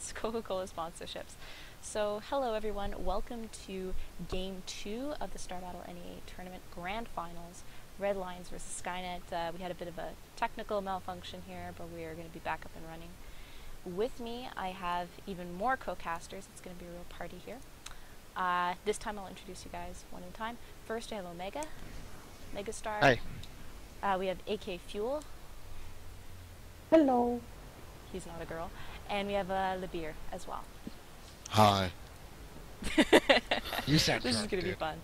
It's Coca-Cola sponsorships. So hello everyone, welcome to Game 2 of the Star Battle NA8 Tournament Grand Finals. Red Lions versus Skynet. We had a bit of a technical malfunction here, but we are going to be back up and running. With me, I have even more co-casters. It's going to be a real party here. This time I'll introduce you guys one at a time. First I have OmegaStar. Hi. We have akaFuel. Hello. He's not a girl. And we have Libeer as well. Hi. You sound This is drunk, going to be dude. fun.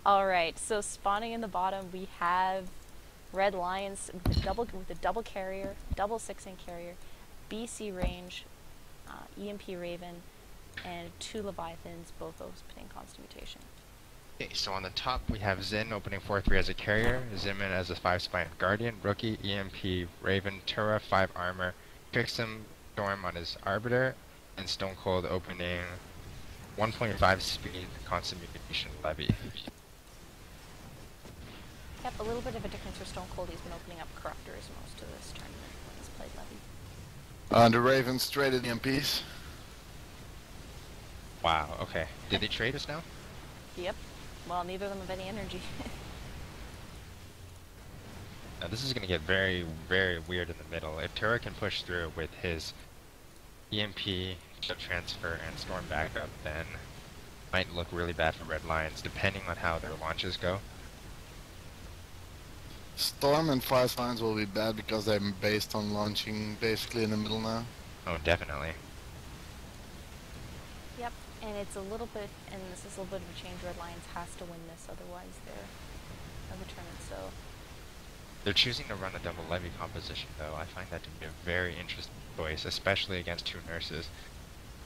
Alright, so spawning in the bottom we have Red Lions with a double carrier, double 6-in carrier, BC range, EMP Raven, and 2 Leviathans, both those putting constant mutation. Okay, so on the top we have Zin opening 4-3 as a carrier, Zimin as a 5-spine guardian, rookie, EMP, Raven, Tura, 5 armor, Pixum, Storm on his arbiter, and Stone Cold opening 1.5 speed constant mutation levy. Yep, a little bit of a difference for Stone Cold. He's been opening up Corruptors most of this tournament when he's played Levy. The Ravens traded EMPs. Wow, okay. Did they trade us now? Yep. Well, neither of them have any energy. Now this is going to get very, very weird in the middle. If Tura can push through with his EMP, chip transfer, and storm backup, then it might look really bad for Red Lions, depending on how their launches go. Storm and Fire Lines will be bad because they're based on launching basically in the middle now. Oh, definitely. Yep, and it's a little bit, and this is a little bit of a change. Red Lions has to win this, otherwise they're out of the tournament, so... They're choosing to run a double levy composition, though. I find that to be a very interesting choice, especially against 2 nurses.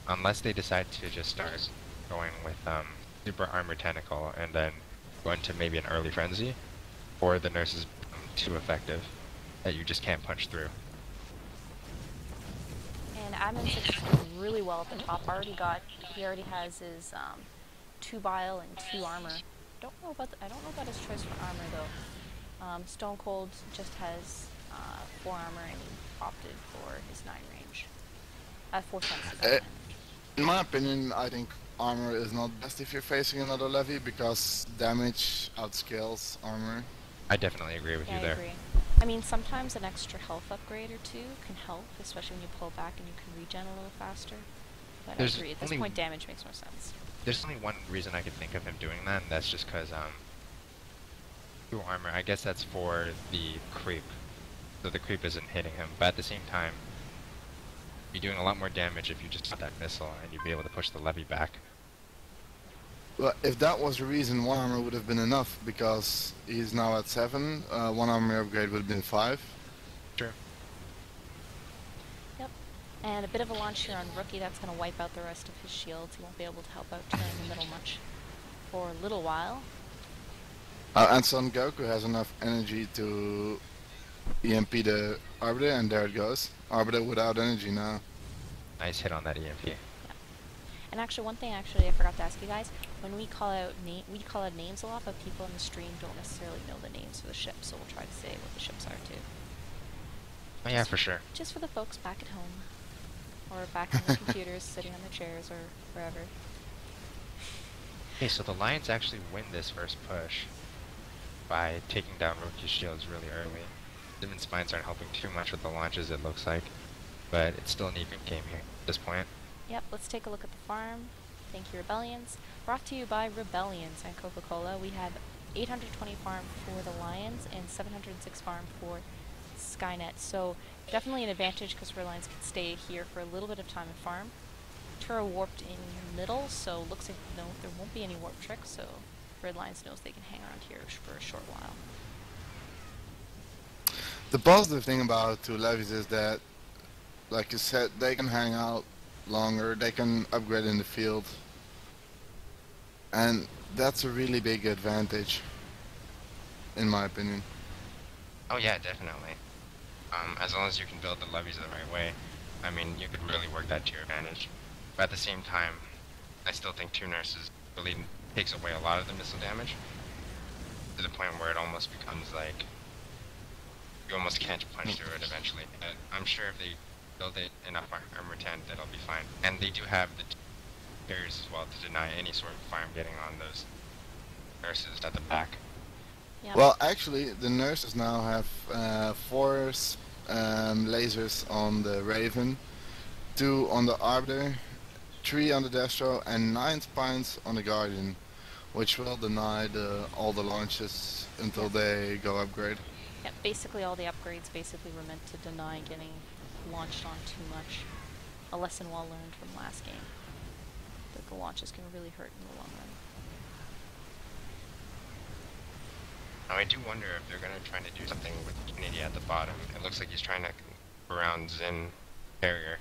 Unless they decide to just start going with super armor tentacle and then go into maybe an early frenzy, or the nurses become too effective that you just can't punch through. And Admin 6 is doing really well at the top. He already has his 2 bile and 2 armor. I don't know about his choice for armor though. Stone Cold just has 4 armor and he opted for his 9 range. 4 times. In my opinion, I think armor is not best if you're facing another levy because damage outscales armor. I definitely agree with you there. I agree. I mean, sometimes an extra health upgrade or 2 can help, especially when you pull back and you can regen a little faster. But I agree, at this point damage makes more sense. There's only one reason I could think of him doing that, and that's just because 2 armor, I guess that's for the creep. So the creep isn't hitting him, but at the same time, you're doing a lot more damage if you just got that missile and you'd be able to push the levy back. Well, if that was the reason, 1 armor would have been enough because he's now at 7. 1 armor upgrade would have been 5. Sure. Yep. And a bit of a launch here on Rookie. That's going to wipe out the rest of his shields. He won't be able to help out Tura in the middle much for a little while. And Son Goku has enough energy to EMP the Arbiter, and there it goes. Arbiter without energy now. Nice hit on that EMP. Yeah. And actually, one thing I forgot to ask you guys, when we call out names a lot, but people in the stream don't necessarily know the names of the ships, so we'll try to say what the ships are too. Oh yeah, for sure. Just for the folks back at home, or back on the computers, sitting on their chairs, or wherever. Okay, so the Lions actually win this first push by taking down Rookie's shields really early. Zimin's spines aren't helping too much with the launches, it looks like, but it's still an even game here at this point. Yep, let's take a look at the farm. Thank you, Rebellions. Brought to you by Rebellions and Coca-Cola. We have 820 farm for the Lions and 706 farm for Skynet. So definitely an advantage because Red Lions can stay here for a little bit of time and farm. Tura warped in the middle, so looks like there won't be any warp tricks, so Red Lions knows they can hang around here for a short while. The positive thing about 2 levies is that, like you said, they can hang out longer, they can upgrade in the field, and that's a really big advantage, in my opinion. Oh yeah, definitely. As long as you can build the levies the right way, I mean, you could really work that to your advantage. But at the same time, I still think 2 nurses really takes away a lot of the missile damage, to the point where it almost becomes like, you almost can't punch through it eventually. I'm sure if they build it enough armor 10, that'll be fine. And they do have the carriers as well to deny any sort of farm getting on those nurses at the back. Yep. Well, actually, the nurses now have 4 lasers on the Raven, 2 on the Arbiter, 3 on the Destro, and 9 spines on the Guardian, which will deny all the launches until they go upgrade. Yeah, basically all the upgrades basically were meant to deny getting launched on too much. A lesson well learned from last game. That the launches can really hurt in the long run. Now I do wonder if they're going to try to do something with Kennedy at the bottom. It looks like he's trying to go around Zin carrier.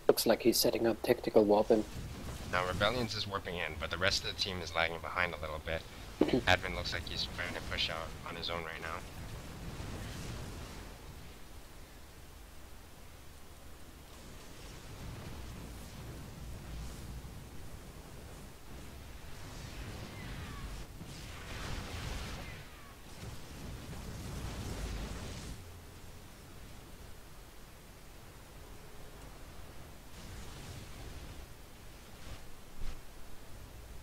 Looks like he's setting up tactical warping. Now Rebellions is warping in, but the rest of the team is lagging behind a little bit. Advin looks like he's trying to push out on his own right now.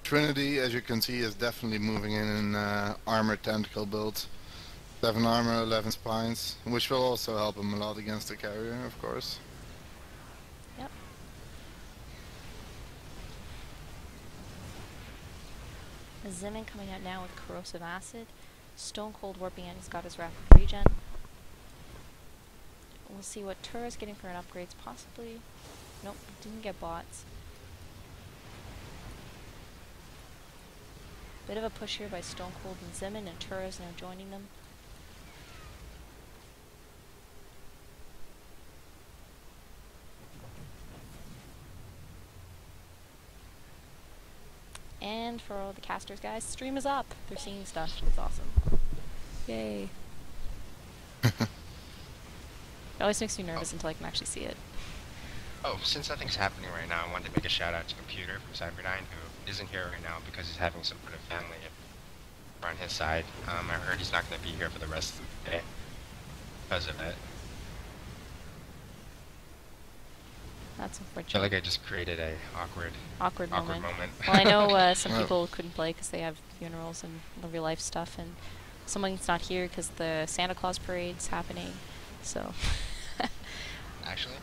Trinity, as you can see, is definitely moving in armor tentacle build. 7 armor, 11 spines, which will also help him a lot against the carrier, of course. Yep. Zimin coming out now with corrosive acid. Stone Cold warping in, he's got his rapid regen. We'll see what Tura's getting for an upgrades, possibly. Nope, didn't get bots. Bit of a push here by Stone Cold and Zimin, and Tura's now joining them. And for all the casters, guys, stream is up. They're seeing stuff. It's awesome. Yay. It always makes me nervous until I can actually see it. Oh, since nothing's happening right now, I wanted to make a shout out to Computer from Cyberdyne, who isn't here right now because he's having some sort of family on his side. I heard he's not going to be here for the rest of the day because of it. That's unfortunate. I feel like I just created a awkward moment. moment. Well, I know some people couldn't play because they have funerals and real life stuff, and someone's not here because the Santa Claus parade's happening. So. Actually?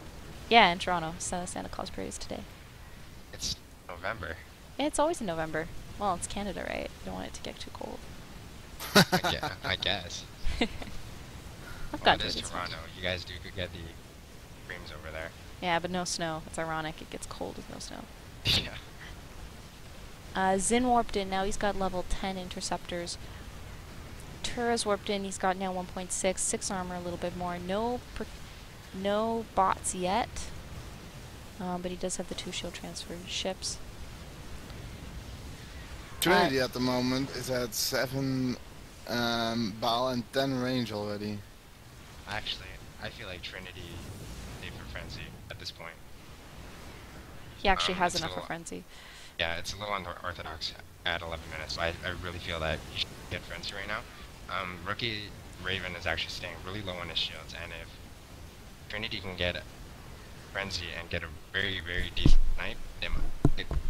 Yeah, in Toronto. So Santa Claus parade is today. It's November. Yeah, it's always in November. Well, it's Canada, right? You don't want it to get too cold. I guess. I've Well, got it is to. Toronto. You guys do get the creams over there. Yeah, but no snow. It's ironic. It gets cold with no snow. Yeah. Zin warped in. Now he's got level 10 interceptors. Tura's warped in. He's got now 1.6. 6 armor, a little bit more. No bots yet. But he does have the 2 shield transfer ships. Trinity at the moment is at 7 bal and 10 range already. Actually, I feel like Trinity saved for Frenzy at this point. He actually has it's a enough for little- Frenzy. Yeah, it's a little unorthodox at 11 minutes. I really feel that you should get Frenzy right now. Rookie Raven is actually staying really low on his shields, and if Trinity can get Frenzy and get a very, very decent snipe,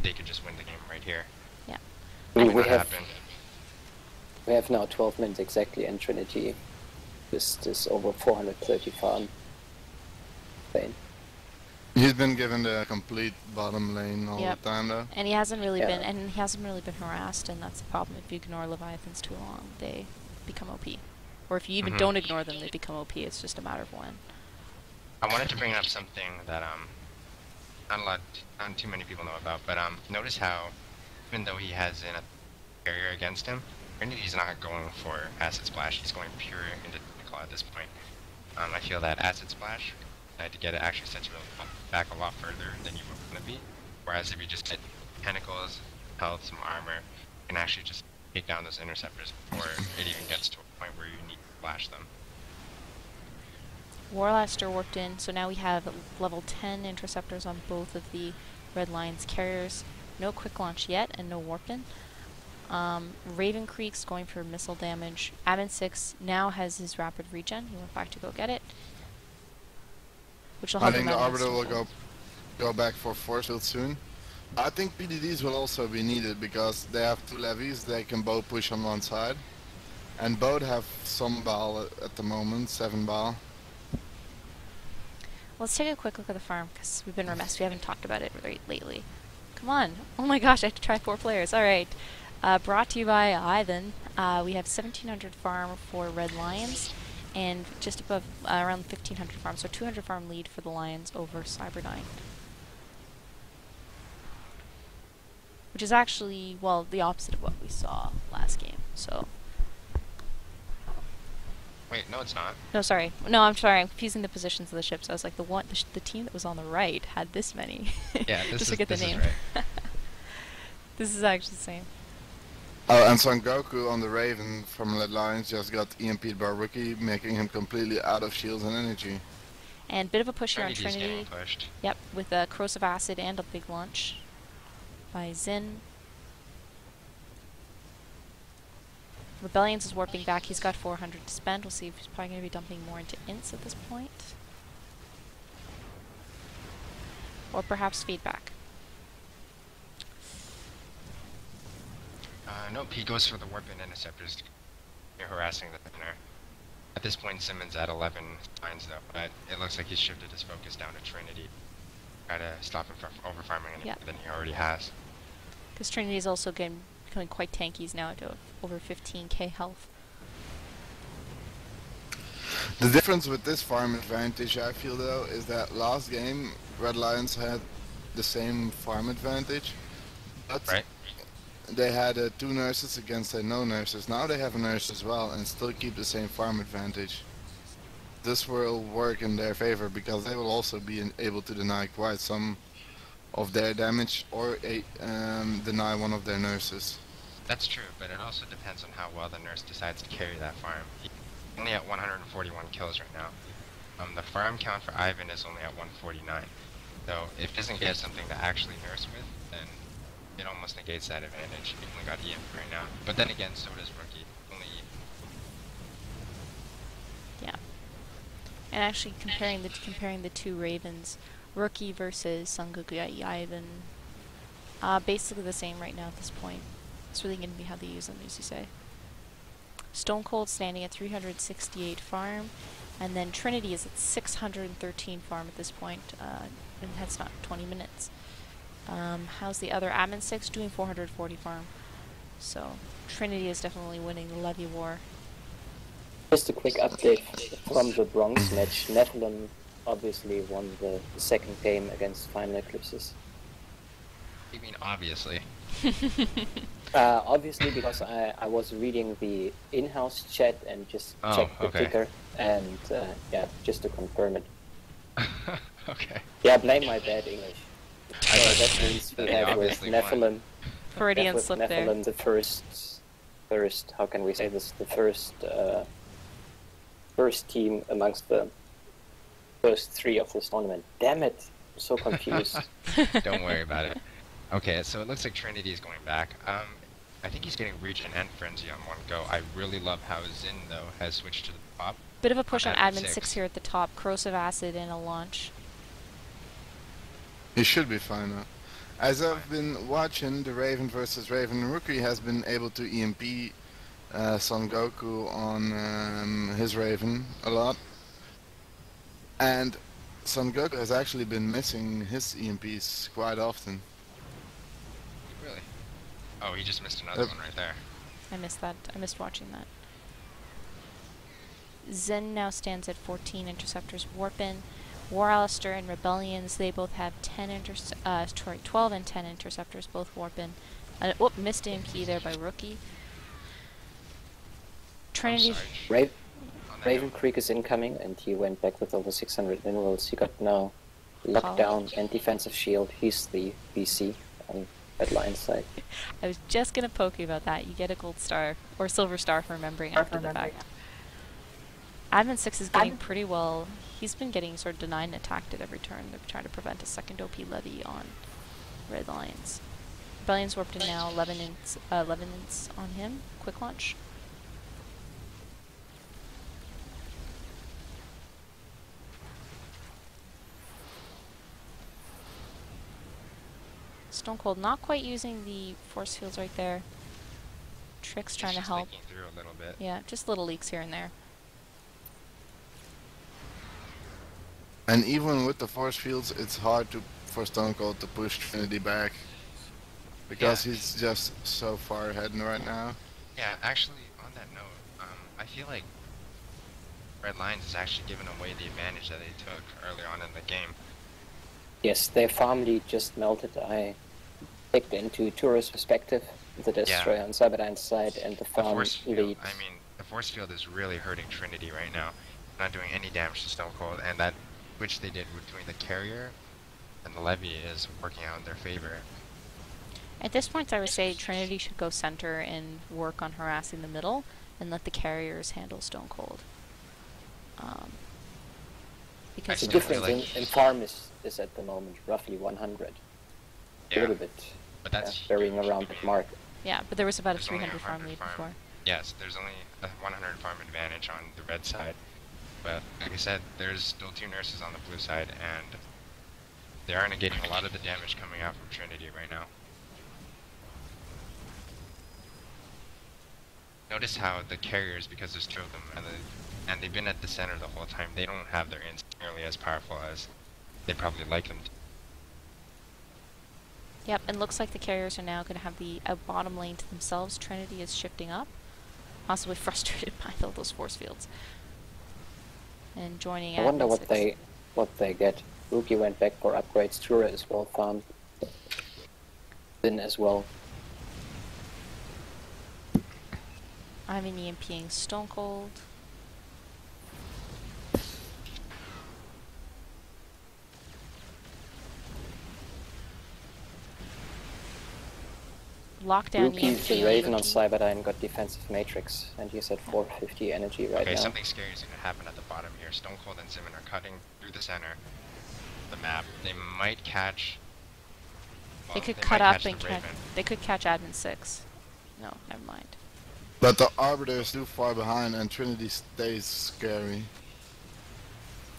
they could just win the game right here. Yeah. We Happen. have now 12 minutes exactly, and Trinity is over 430 farm. Lane. He's been given the complete bottom lane all Yep. the time though. And he hasn't really Yeah. been harassed, and that's the problem. If you ignore Leviathans too long, they become OP. Or if you even don't ignore them, they become OP. It's just a matter of when. I wanted to bring up something that not too many people know about, but notice how even though he has a barrier against him, Trinity's not going for Acid Splash. He's going pure into Tentacle at this point. I feel that Acid Splash, to get it, actually sets you back a lot further than you were going to be. Whereas if you just get Tentacles, health, some armor, you can actually just take down those interceptors before it even gets to a point where you need to flash them. Warlaster warped in, so now we have level 10 interceptors on both of the Red Lion's carriers. No quick launch yet, and no warp in. Raven Creek's going for missile damage. Admin 6 now has his rapid regen. He went back to go get it. which will I help think them the out. Arbiter will go back for force field soon. I think PDDs will also be needed because they have 2 levies. They can both push on one side, and both have some ball at the moment, 7 ball. Let's take a quick look at the farm, because we've been remiss. We haven't talked about it lately. Come on. Oh my gosh, I have to try 4 players. Alright. Brought to you by Ivan. We have 1,700 farm for Red Lions, and just above, around 1,500 farm. So 200 farm lead for the Lions over Cyberdyne. Which is actually, well, the opposite of what we saw last game, so... Wait, no, it's not. No, sorry. No, I'm sorry. I'm confusing the positions of the ships. I was like, the team that was on the right had this many. Yeah, this Just is to get the this name. is right. This is actually the same. Oh, and Son Goku on the Raven from Red Lions just got EMP'd by Rookie, making him completely out of shields and energy. And bit of a push here on Trinity's getting Trinity. pushed. Yep, with a corrosive acid and a big launch by Zin. Rebellions is warping back. He's got 400 to spend. We'll see if he's probably going to be dumping more into ints at this point. Or perhaps feedback. Nope, he goes for the warping interceptors. You're harassing the thinner. At this point, Simmons at 11 finds though, but it looks like he's shifted his focus down to Trinity. Try to stop him from over-farming any more than he already has. Because Trinity is also becoming quite tanky now to over 15k health. The difference with this farm advantage, I feel though, is that last game Red Lions had the same farm advantage, but Right? they had 2 nurses against no nurses. Now they have a nurse as well and still keep the same farm advantage. This will work in their favor because they will also be able to deny quite some of their damage or deny one of their nurses. That's true, but it also depends on how well the nurse decides to carry that farm. He's only at 141 kills right now. The farm count for Ivan is only at 149. So if he doesn't get something to actually nurse with, then it almost negates that advantage. He only got EM right now. But then again, so does Rookie. Only EM. Yeah. And actually comparing the 2 Ravens, Rookie versus Sangoku Ivan, basically the same right now at this point. It's really going to be how they use them, as you say. Stone Cold standing at 368 farm, and then Trinity is at 613 farm at this point, and that's not 20 minutes. How's the other Admin 6 doing? 440 farm. So Trinity is definitely winning the Levy War. Just a quick update from the Bronx match. Nephilim obviously won the second game against Final Eclipses. You mean obviously? Obviously because I was reading the in-house chat and just checked the ticker, and yeah, just to confirm it. Okay. Yeah, blame my bad English. So that means we have with Nephilim, Freudian slip there. Nephilim the first, how can we say this, the first team amongst the first 3 of this tournament. Damn it, I'm so confused. Don't worry about it. Okay, so it looks like Trinity is going back. I think he's getting Regen and Frenzy on one go. I really love how Zin, though, has switched to the top. Bit of a push on Admin 6. 6 here at the top. Corrosive Acid and a launch. He should be fine now. As I've been watching, the Raven versus Raven, Rookie has been able to EMP Son Goku on his Raven a lot. And Son Goku has actually been missing his EMPs quite often. Really? Oh, he just missed another one right there. I missed that. I missed watching that. Zen now stands at 14 interceptors. Warpin, War Alistair, and Rebellions, they both have 12 and 10 interceptors, both Warpin. Whoop, missed EMP there by Rookie. Trinity. Raven Creek is incoming, and he went back with over 600 minerals. He got now lockdown and defensive shield. He's the BC on Red Lion's side. I was just gonna poke you about that. You get a gold star or silver star for remembering after the fact. Admin 6 is getting pretty well. He's been getting sort of denied and attacked at every turn. They're trying to prevent a second OP levy on Red Lions. Rebellion's warped in now. 11 ints on him. Quick launch. Stone Cold not quite using the force fields right there. Trick's trying to help. Leaking through a little bit. Yeah, just little leaks here and there. And even with the force fields, it's hard for Stone Cold to push Trinity back. Because he's just so far ahead right now. Yeah, actually, on that note, I feel like Red Lions is actually giving away the advantage that they took early on in the game. Yes, their farm lead just melted. I clicked into Tourist perspective, the destroyer on Cyberdyne's side, and the farm lead. I mean, the force field is really hurting Trinity right now. Not doing any damage to Stone Cold, and that which they did between the carrier and the levy is working out in their favor. At this point, I would say Trinity should go center and work on harassing the middle, and let the carriers handle Stone Cold. Because the difference in farm is at the moment roughly 100. A little bit, but that's varying around the mark. Yeah, but there was about a 300 farm lead before. Yes, there's only a 100 farm advantage on the red side. But like I said, there's still 2 nurses on the blue side, and they are negating a lot of the damage coming out from Trinity right now. Notice how the carriers, because there's 2 of them, and they've been at the center the whole time, they don't have their ins nearly as powerful as they probably like them to. Yep, and looks like the carriers are now going to have the bottom lane to themselves. Trinity is shifting up, possibly frustrated by all those force fields. And joining I wonder what they get. Rookie went back for upgrades. Tura as well farmed. Then as well. I'm in EMPing Stone Cold. Lockdown Rookie, EMP. the Raven on Cyberdyne got defensive matrix, and he's at 450 energy right now. Okay, something scary is going to happen at the bottom here. Stone Cold and Zimin are cutting through the center of the map. They might catch... Well, they could cut up and they could catch Admin 6. No, never mind. But the Arbiter is too far behind, and Trinity stays scary.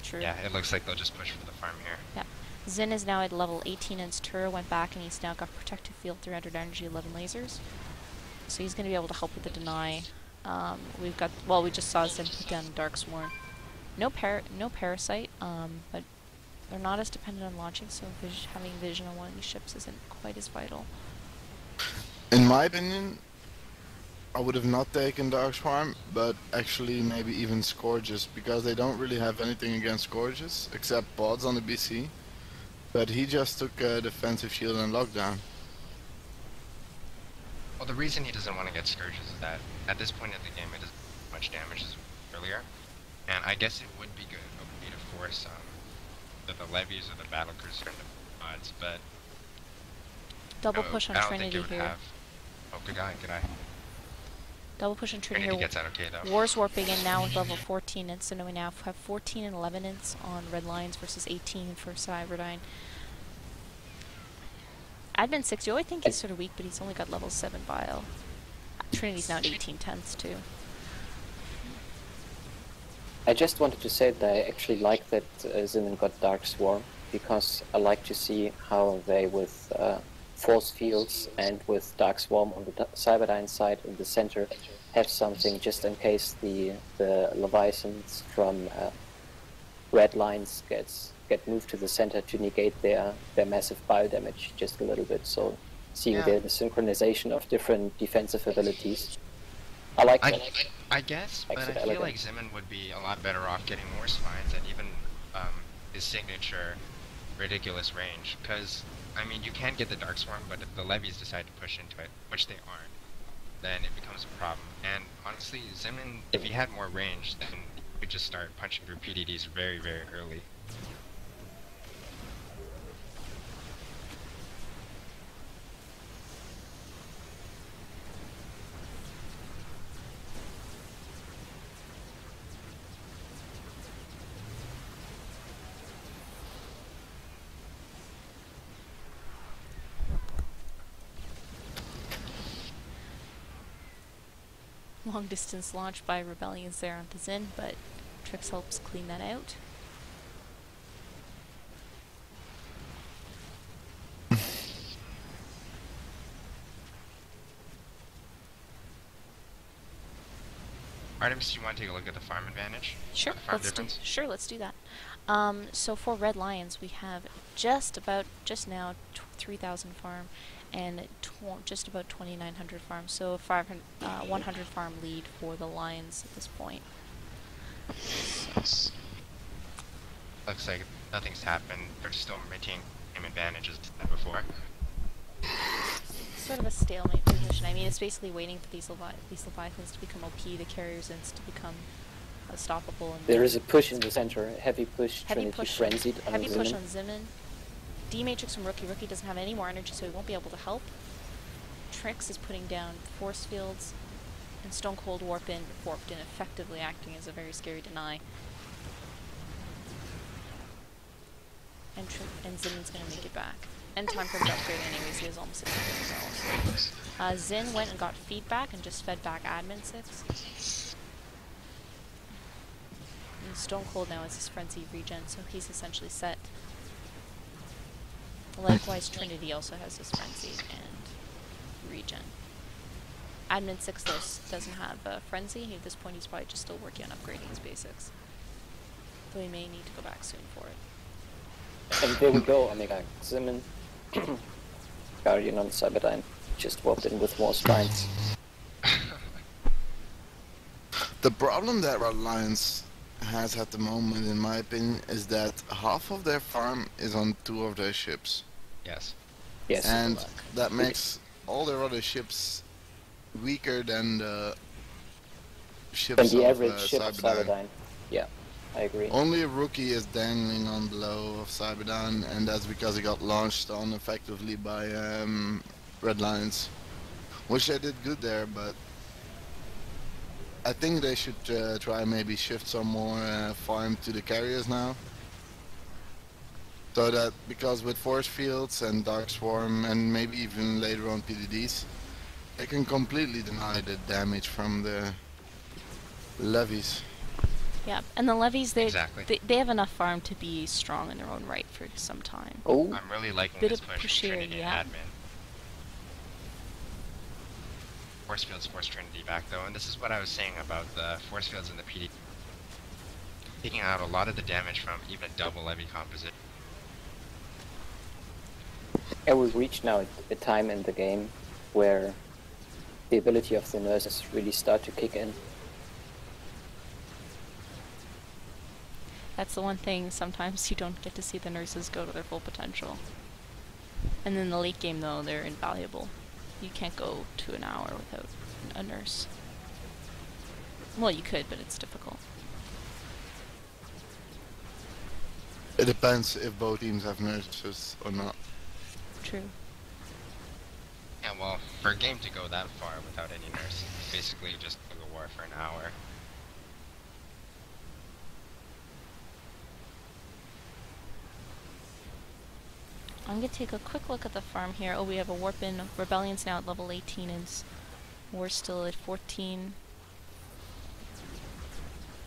True. Yeah, it looks like they'll just push for the farm here. Yeah. Zin is now at level 18, and his Tura went back, and he's now got Protective Field, 300 energy, 11 lasers. So he's going to be able to help with the deny. We've got, well, we just saw Zin put down Dark Sworn. No Parasite, but they're not as dependent on launching, so having vision on one of these ships isn't quite as vital. In my opinion, I would have not taken Dark Swarm, but actually maybe even Scourges, because they don't really have anything against Scourges, except pods on the BC. But he just took a defensive shield and lockdown. Well, the reason he doesn't want to get Scourges is that at this point in the game it doesn't do much damage as earlier. And I guess it would be good to force the levies or the battle cruiser into pods, but... Double push on Trinity here. Oh, good eye, good eye. Double push on Trinity here. Gets out okay, though. War's warping in now with level 14 ints, so now we now have 14 and 11 ints on Red Lions versus 18 for Cyberdyne. Admin 6, you always think he's sort of weak, but he's only got level 7 Bile. Trinity's now at 18 tenths too. I just wanted to say that I actually like that Zimin got Dark Swarm, because I like to see how they, with force fields and with Dark Swarm on the Cyberdyne side in the center, have something just in case the Leviathans from Red Lines get moved to the center to negate their massive bio damage just a little bit. So seeing the synchronization of different defensive abilities, I like that. I guess, but I feel like Zimin would be a lot better off getting more spines and even his signature ridiculous range, because I mean, you can get the Dark Swarm, but if the levies decide to push into it, which they aren't, then it becomes a problem. And honestly, Zimin, if he had more range, then he could just start punching through PDDs very, very early. Long distance launch by Rebellions there on the Zin, but Trix helps clean that out. Artemis, do you want to take a look at the farm advantage? Sure, The farm difference? let's do that. So for Red Lions, we have just now 3,000 farm and just about 2,900 farm. So a 100 farm lead for the Lions at this point. So. Looks like nothing's happened. They're still maintaining same advantages as before. Sort of a stalemate position. I mean, it's basically waiting for these Leviathans to become OP, the carriers to become unstoppable. And There is a push in the center, a heavy push, heavy Trinity push, frenzied on heavy push Zimin. on Zimin. D-Matrix from Rookie. Rookie doesn't have any more energy, so he won't be able to help. Trix is putting down force fields, and Stone Cold warped in, effectively acting as a very scary deny. And Zimin's going to make it back. And time for him to upgrade anyways, he has almost 600 bells. Zin went and got feedback and just fed back Admin 6. And Stone Cold now is his Frenzy regen, so he's essentially set. Likewise, Trinity also has his Frenzy and regen. Admin 6 doesn't have Frenzy. At this point, he's probably just still working on upgrading his basics. Though he may need to go back soon for it. And there we go, Omega. Zimin, Guardian on Cyberdyne, just walked in with more spines. The problem that Red Lions has at the moment, in my opinion, is that half of their farm is on 2 of their ships. Yes. Yes. And that makes all their other ships weaker than the ships And the of average ship of Cyberdyne. Cyberdyne. Yeah, I agree. Only a Rookie is dangling on below of Cyberdyne, and that's because he got launched on effectively by Red Lions. Which they did good there, but I think they should try maybe shift some more farm to the carriers now. So that, because with force fields and Dark Swarm and maybe even later on PDDs, they can completely deny the damage from the levies. Yeah, and the levies, Exactly. they have enough farm to be strong in their own right for some time. Oh, I'm really liking Bit this of push push from here, Trinity yeah. and Admin. Force fields force Trinity back though, and this is what I was saying about the force fields and the PD. Taking out a lot of the damage from even a double levy composition. and we've reached now a time in the game where the ability of the nurses really start to kick in. That's the one thing, sometimes you don't get to see the nurses go to their full potential. And in the late game though, they're invaluable. You can't go to an hour without a nurse. Well, you could, but it's difficult. It depends if both teams have nurses or not. True. Yeah, well, for a game to go that far without any nurse, basically just go to war for an hour. I'm going to take a quick look at the farm here. Oh, we have a warp in. Rebellion's now at level 18 and we're still at 14.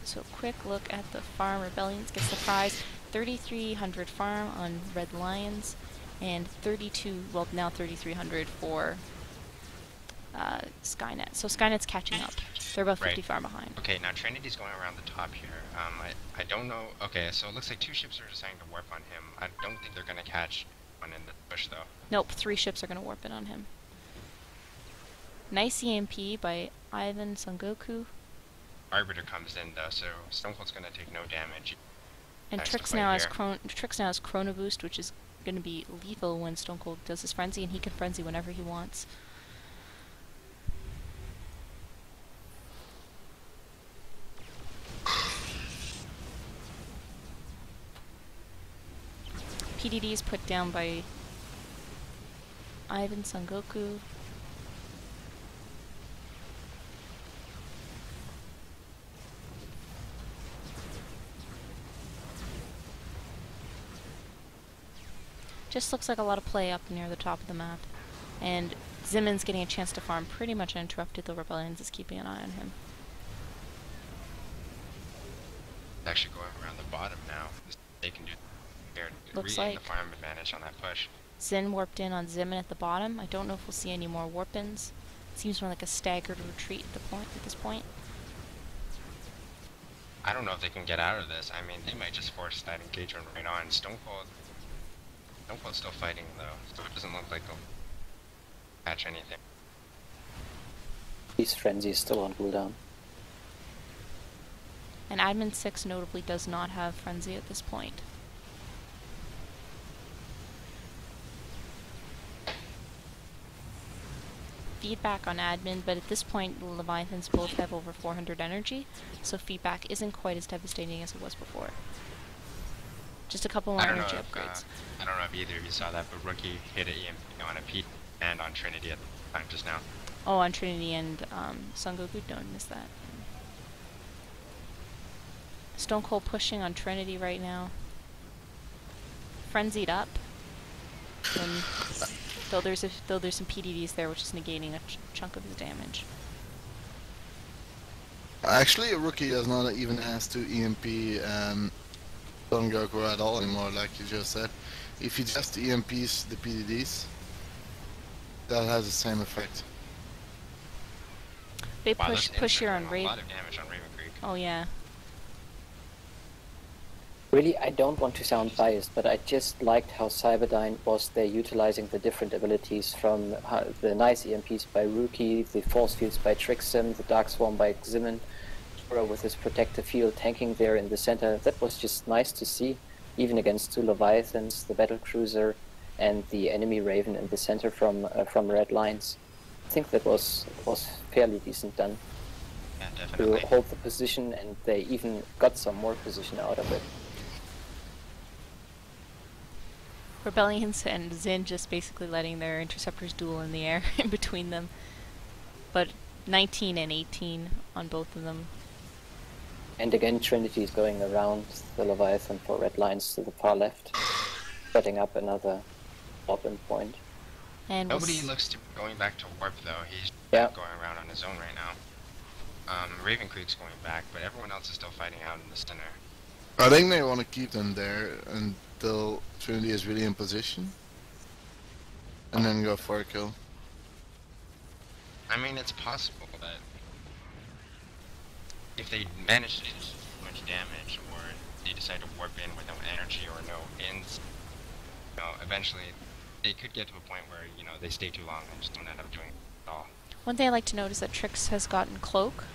So quick look at the farm. Rebellions gets the prize. 3,300 farm on Red Lions and 32, well now 3,300 for Skynet. So Skynet's catching up. They're about 50 Right. farm behind. Okay, now Trinity's going around the top here. I don't know. Okay, so it looks like 2 ships are deciding to warp on him. I don't think they're gonna catch one in the push though. Nope, 3 ships are going to warp in on him. Nice EMP by Ivan Sengoku. Arbiter comes in though, so Stone Cold's gonna take no damage. And Nice Trix to now play has Trix now has Chrono Boost, which is going to be lethal when Stone Cold does his frenzy, and he can frenzy whenever he wants. PDD is put down by Ivan Sengoku. Just looks like a lot of play up near the top of the map. And Zimin's getting a chance to farm pretty much uninterrupted, though Rebellions is keeping an eye on him. Actually going around the bottom now. They can do. They're Looks regain like the farm advantage on that push. Zin warped in on Zimin at the bottom. I don't know if we'll see any more warp-ins. It seems more like a staggered retreat at this point. I don't know if they can get out of this. I mean, they might just force that engagement right on. Stone Cold's still fighting though, so it doesn't look like they'll catch anything. His frenzy is still on cooldown. And Admin 6 notably does not have Frenzy at this point. Feedback on Admin, but at this point the Leviathans both have over 400 energy, so feedback isn't quite as devastating as it was before. Just a couple more energy upgrades. I don't know if either of you saw that, but Rookie hit an EMP on a Pete and on Trinity at the time just now. Oh, on Trinity and Son Goku, don't miss that. Stone Cold pushing on Trinity right now. Frenzied up. And though there's some PDDs there, which is negating a chunk of his damage. Actually, a Rookie does not even ask to EMP Son Goku at all anymore, like you just said. If he just EMPs the PDDs, that has the same effect. They Wow, push here on A Raven. lot of damage on Raven Creek. Oh yeah. Really, I don't want to sound biased, but I just liked how Cyberdyne was there utilizing the different abilities from the nice EMPs by Rookie, the Force Fields by Trixim, the Dark Swarm by Ximen, Tora with his Protective Field tanking there in the center. That was just nice to see, even against two Leviathans, the Battle Cruiser, and the enemy Raven in the center from Red Lines. I think that was fairly decent done Yeah, to definitely. hold the position, and they even got some more position out of it. Rebellions and Xin just basically letting their interceptors duel in the air in between them. But 19 and 18 on both of them. And again, Trinity is going around the Leviathan for Red Lines to the far left, setting up another open point. And Nobody looks to be going back to Warp though. He's Yeah. going around on his own right now. Raven Creek's going back, but everyone else is still fighting out in the center. I think they want to keep them there until Trinity is really in position, and then go for a kill. I mean, it's possible that if they manage to do too much damage, or they decide to warp in with no energy or no ins, eventually they could get to a point where, they stay too long and just don't end up doing it at all. one thing I like to note is that Trix has gotten Cloak,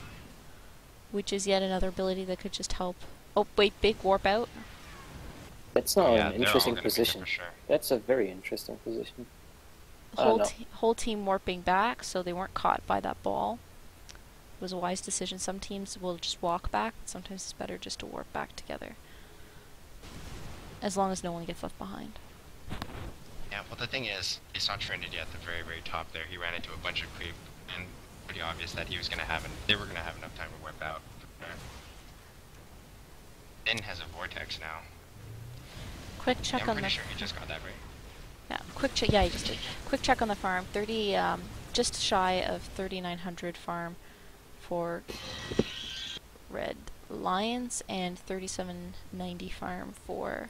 which is yet another ability that could just help. Oh wait, big warp out. That's not Yeah, an they're all interesting gonna be there position. for sure. That's a very interesting position. I don't know. Whole team warping back, so they weren't caught by that ball. It was a wise decision. Some teams will just walk back. Sometimes it's better just to warp back together. As long as no one gets left behind. Yeah, well the thing is, they saw Trinity at the very, very top there. He ran into a bunch of creep, and pretty obvious that he was gonna have they were gonna have enough time to warp out. Din has a vortex now. Quick check I'm on the. pretty sure he just got that right. Yeah, quick check. Yeah, you just did. Quick check on the farm. Just shy of 3,900 farm for Red Lions, and 3,790 farm for.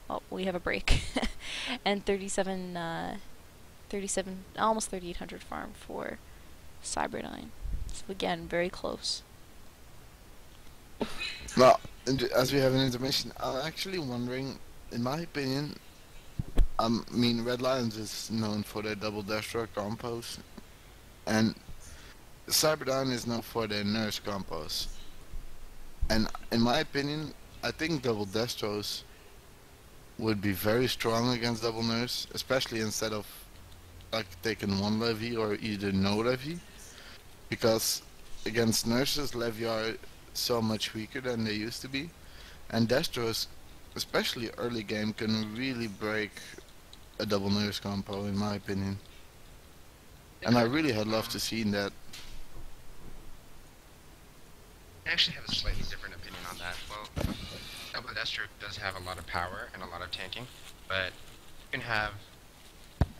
Oh, we have a break. And 37, almost 3,800 farm for Cyberdyne. So again, very close. Now, as we have an intermission, I'm actually wondering, in my opinion, Red Lions is known for their double Destro combos, and Cyberdyne is known for their nurse combos. And in my opinion, I think double Destros would be very strong against double nurse, especially instead of like taking one levy or either no levy, because against nurses levy are so much weaker than they used to be, and Destros, especially early game, can really break a double nurse combo in my opinion. And I really had loved to see that. I actually have a slightly different opinion on that. Well, Double Destro does have a lot of power and a lot of tanking, but you can have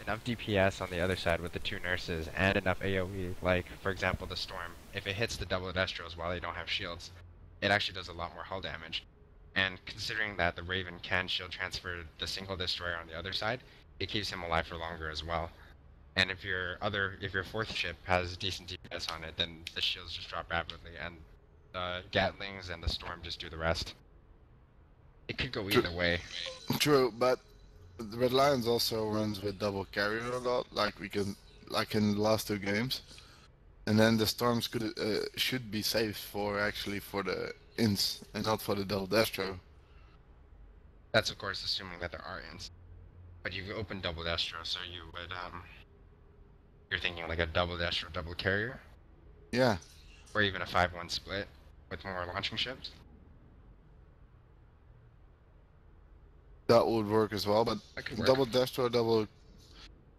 enough DPS on the other side with the two nurses and enough AoE, like, for example, the Storm. If it hits the Double Destros while they don't have shields, it actually does a lot more hull damage. And considering that the Raven can shield transfer the single destroyer on the other side, it keeps him alive for longer as well. And if your fourth ship has decent DPS on it, then the shields just drop rapidly, and The Gatlings and the Storm just do the rest. It could go either way. True, but the Red Lions also runs with double carrier a lot, like in the last two games. And then the Storms should be safe for the ints and not for the double destro. That's of course assuming that there are ins. But you've opened double destro, so you would you're thinking like a double destro, double carrier, Yeah, or even a 5-1 split with more launching ships. that would work as well. But That could work. double destro, double.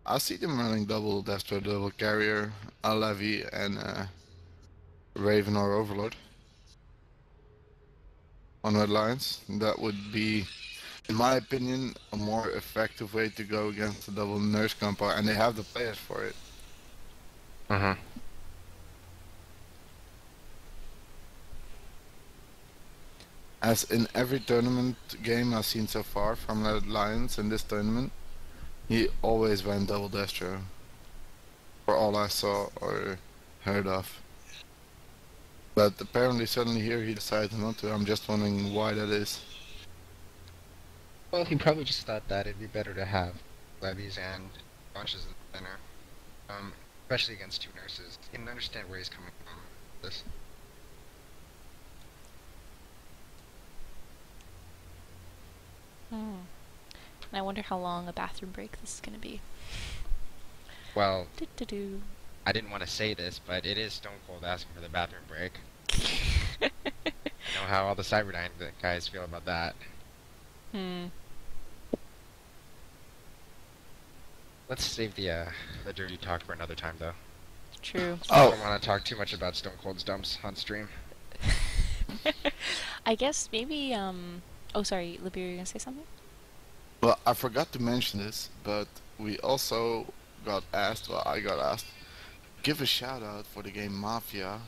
I see them running double destro, double carrier, a Levy, and Raven or Overlord on Red Lions. That would be, in my opinion, a more effective way to go against the double nurse compo, and they have the players for it. As in every tournament game I've seen so far from Red Lions in this tournament, he always went double destro. For all I saw or heard of. But apparently suddenly here he decided not to. I'm just wondering why that is. Well, he probably just thought that it'd be better to have levies and launches in the center. Especially against two nurses. You can understand where he's coming from with this. And I wonder how long a bathroom break this is going to be. Well, Do-do-do. I didn't want to say this, but it is Stone Cold asking for the bathroom break. You know how all the Cyberdyne guys feel about that. Let's save the dirty talk for another time, though. True. I don't want to talk too much about Stone Cold's dumps on stream. I guess maybe, oh, sorry, Libeer, you gonna say something? Well, I forgot to mention this, but we also got asked, well, I got asked, give a shout out for the game Mafia.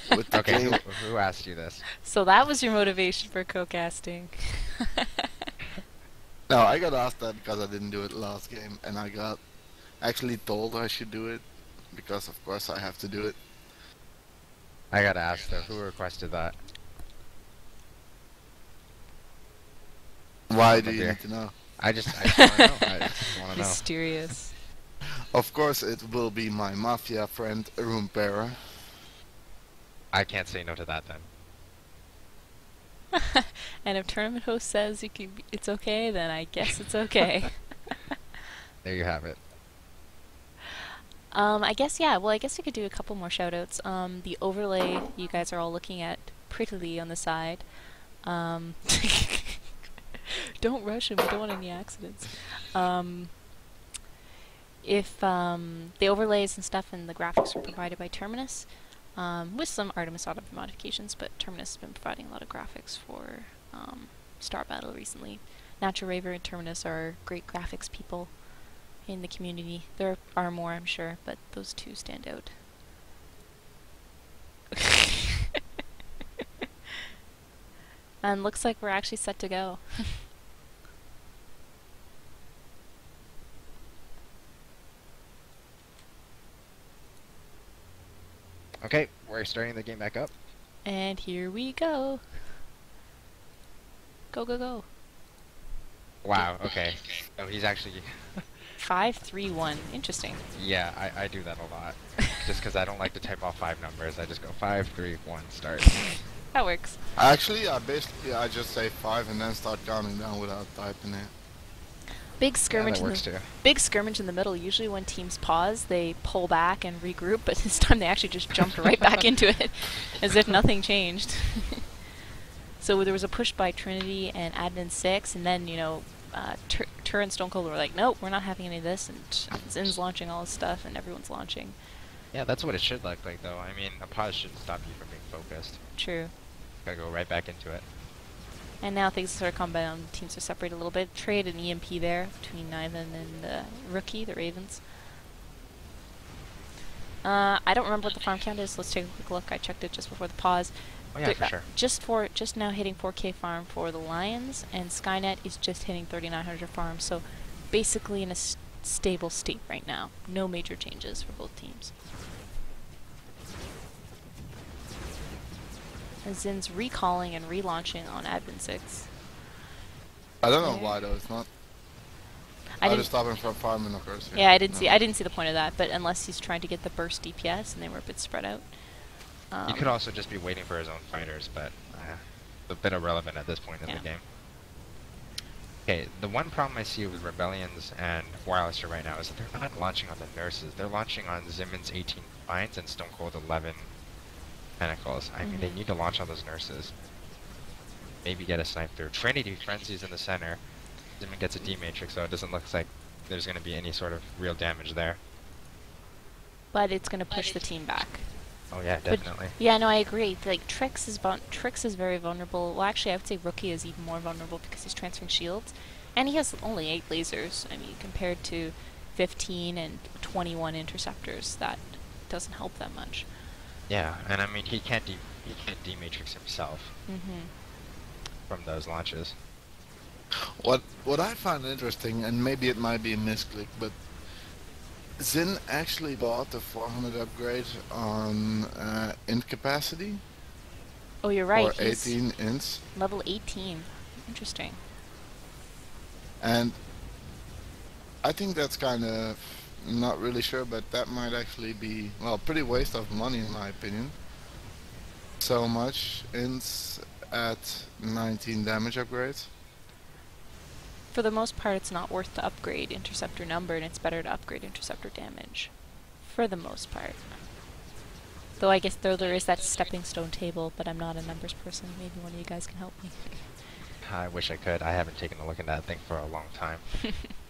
With the Okay, game. who asked you this? So that was your motivation for co-casting. No, I got asked that because I didn't do it last game, and I got actually told I should do it, because of course I have to do it. I gotta ask though, who requested that? Why do you need to know? I just wanna know. I just wanna know. Mysterious. Of course it will be my Mafia friend, Rumpera. I can't say no to that then. And if tournament host says you can, it's okay, then I guess it's okay. There you have it. I guess, yeah, well, I guess we could do a couple more shoutouts. The overlay you guys are all looking at prettily on the side. Don't rush him, we don't want any accidents. If the overlays and stuff and the graphics are provided by Terminus, with some Artemis auto modifications, but Terminus has been providing a lot of graphics for Star Battle recently. Natural Raver and Terminus are great graphics people in the community. There are more, I'm sure, but those two stand out. And looks like we're actually set to go. Okay, we're starting the game back up. And here we go. Go, go, go. Wow, okay. Oh, he's actually... 5, 3, 1. Interesting. Yeah, I do that a lot. Just because I don't like to type all 5 numbers, I just go 5, 3, 1, start. That works. Actually, I just say 5 and then start counting down without typing it. Big skirmish, that works too. Big skirmish in the middle. Usually when teams pause, they pull back and regroup, but this time they actually just jumped right back into it, as if nothing changed. So there was a push by Trinity and Admin 6, and then, you know, Tur and Stone Cold were like, nope, we're not having any of this, and Zin's launching all his stuff, and everyone's launching. Yeah, that's what it should look like, though. I mean, a pause shouldn't stop you from being focused. True. Gotta go right back into it. And now things start calming down. Teams are separated a little bit. Trade an EMP there between Niven and Rookie, the Ravens. I don't remember what the farm count is. Let's take a quick look. I checked it just before the pause. Oh yeah, for sure. Just now hitting 4K farm for the Lions, and Skynet is just hitting 3,900 farm. So basically in a stable state right now. No major changes for both teams. Zin's recalling and relaunching on Admin 6. I don't know Yeah. why though. It's not. I I'll didn't. just stop him from farming, of course. Yeah, I didn't No. see. I didn't see the point of that. But unless he's trying to get the burst DPS, and they were a bit spread out. He could also just be waiting for his own fighters, but it's a bit irrelevant at this point in Yeah. the game. Okay, the one problem I see with Rebellions and Wirelesser right now is that they're not launching on the nurses. They're launching on Zimmon's 18 Vines and Stone Cold 11 Pentacles. I mean, they need to launch on those nurses. Maybe get a snipe through. Trinity Frenzy's in the center. Zimmon gets a D-Matrix, so it doesn't look like there's going to be any sort of real damage there. But it's going to push the team back. Oh yeah, definitely. But, yeah, no, I agree. Like Trix is very vulnerable. Well, actually, I would say Rookie is even more vulnerable because he's transferring shields, and he has only 8 lasers. I mean, compared to 15 and 21 interceptors, that doesn't help that much. Yeah, and I mean he can't D-Matrix himself from those launches. What I find interesting, and maybe it might be a misclick, but Zin actually bought the 400 upgrade on int capacity. Oh, you're right. Or He's 18 ints. level 18. Interesting. And I think that's kind of not really sure, but that might actually be, well, pretty waste of money in my opinion. So much ints at 19 damage upgrades. For the most part, it's not worth to upgrade interceptor number, and it's better to upgrade interceptor damage. For the most part. Though I guess there is that stepping stone table, but I'm not a numbers person. Maybe one of you guys can help me. I wish I could. I haven't taken a look at that thing for a long time.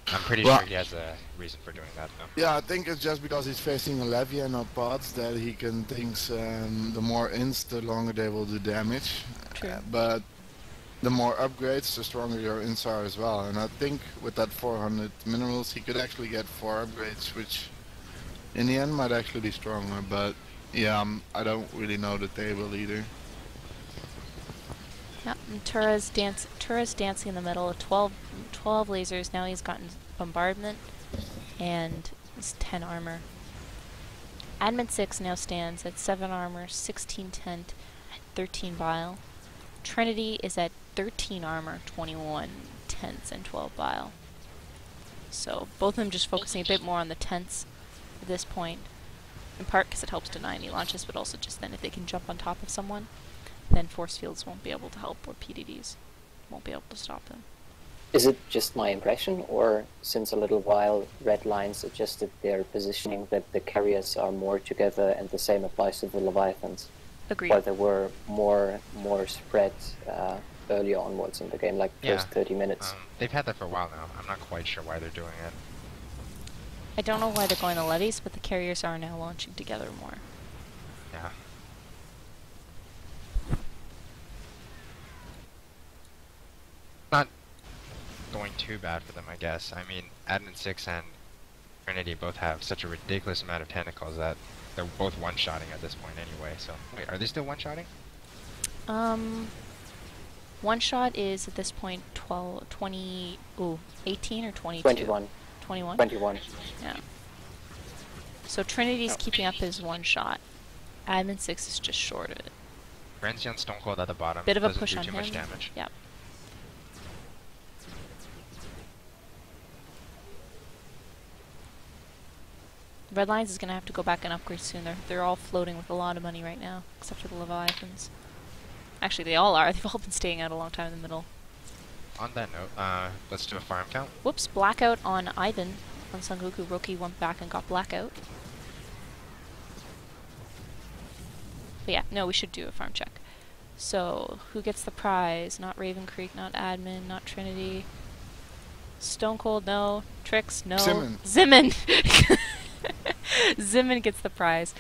I'm pretty Well- sure he has a reason for doing that, though. Yeah, I think it's just because he's facing a levy and not pods that he can think the more ints, the longer they will do damage. True. But the more upgrades, the stronger your ints are as well. And I think with that 400 minerals, he could actually get 4 upgrades, which in the end might actually be stronger. But yeah, I don't really know the table either. Yeah, and Tura's dancing in the middle of 12 lasers. Now he's gotten bombardment and he's 10 armor. Admin 6 now stands at 7 armor, 16 tent, 13 bile. Trinity is at 13 armor, 21 tents, and 12 bile. So both of them just focusing a bit more on the tents at this point. In part because it helps deny any launches, but also just then if they can jump on top of someone, then force fields won't be able to help, or PDDs won't be able to stop them. Is it just my impression, or since a little while Red Lines adjusted their positioning that the carriers are more together, and the same applies to the Leviathans? Agreed. While there were more spread earlier onwards in the game, like Yeah. first 30 minutes. They've had that for a while now. I'm not quite sure why they're doing it. I don't know why they're going to levies, but the carriers are now launching together more. Yeah. Not going too bad for them, I guess. I mean, Admin 6 and Trinity both have such a ridiculous amount of tentacles that they're both one-shotting at this point anyway, so... Wait, are they still one-shotting? One shot is at this point 18 or 22? 21. 21? 21. Yeah. So Trinity's keeping up his one shot. Admin 6 is just short of it. Frenzy on Stone Cold at the bottom. Bit of a doesn't push do on too him. much damage. Yep. Red Lions is going to have to go back and upgrade soon. They're all floating with a lot of money right now, except for the Leviathans. Actually, they all are. They've all been staying out a long time in the middle. On that note, let's do a farm count. Whoops, blackout on Ivan. On Sengoku, Roki went back and got blackout. But yeah, no, we should do a farm check. So, who gets the prize? Not Raven Creek, not Admin, not Trinity. Stone Cold, no. Trix, no. Zimmon. Zimmon gets the prize.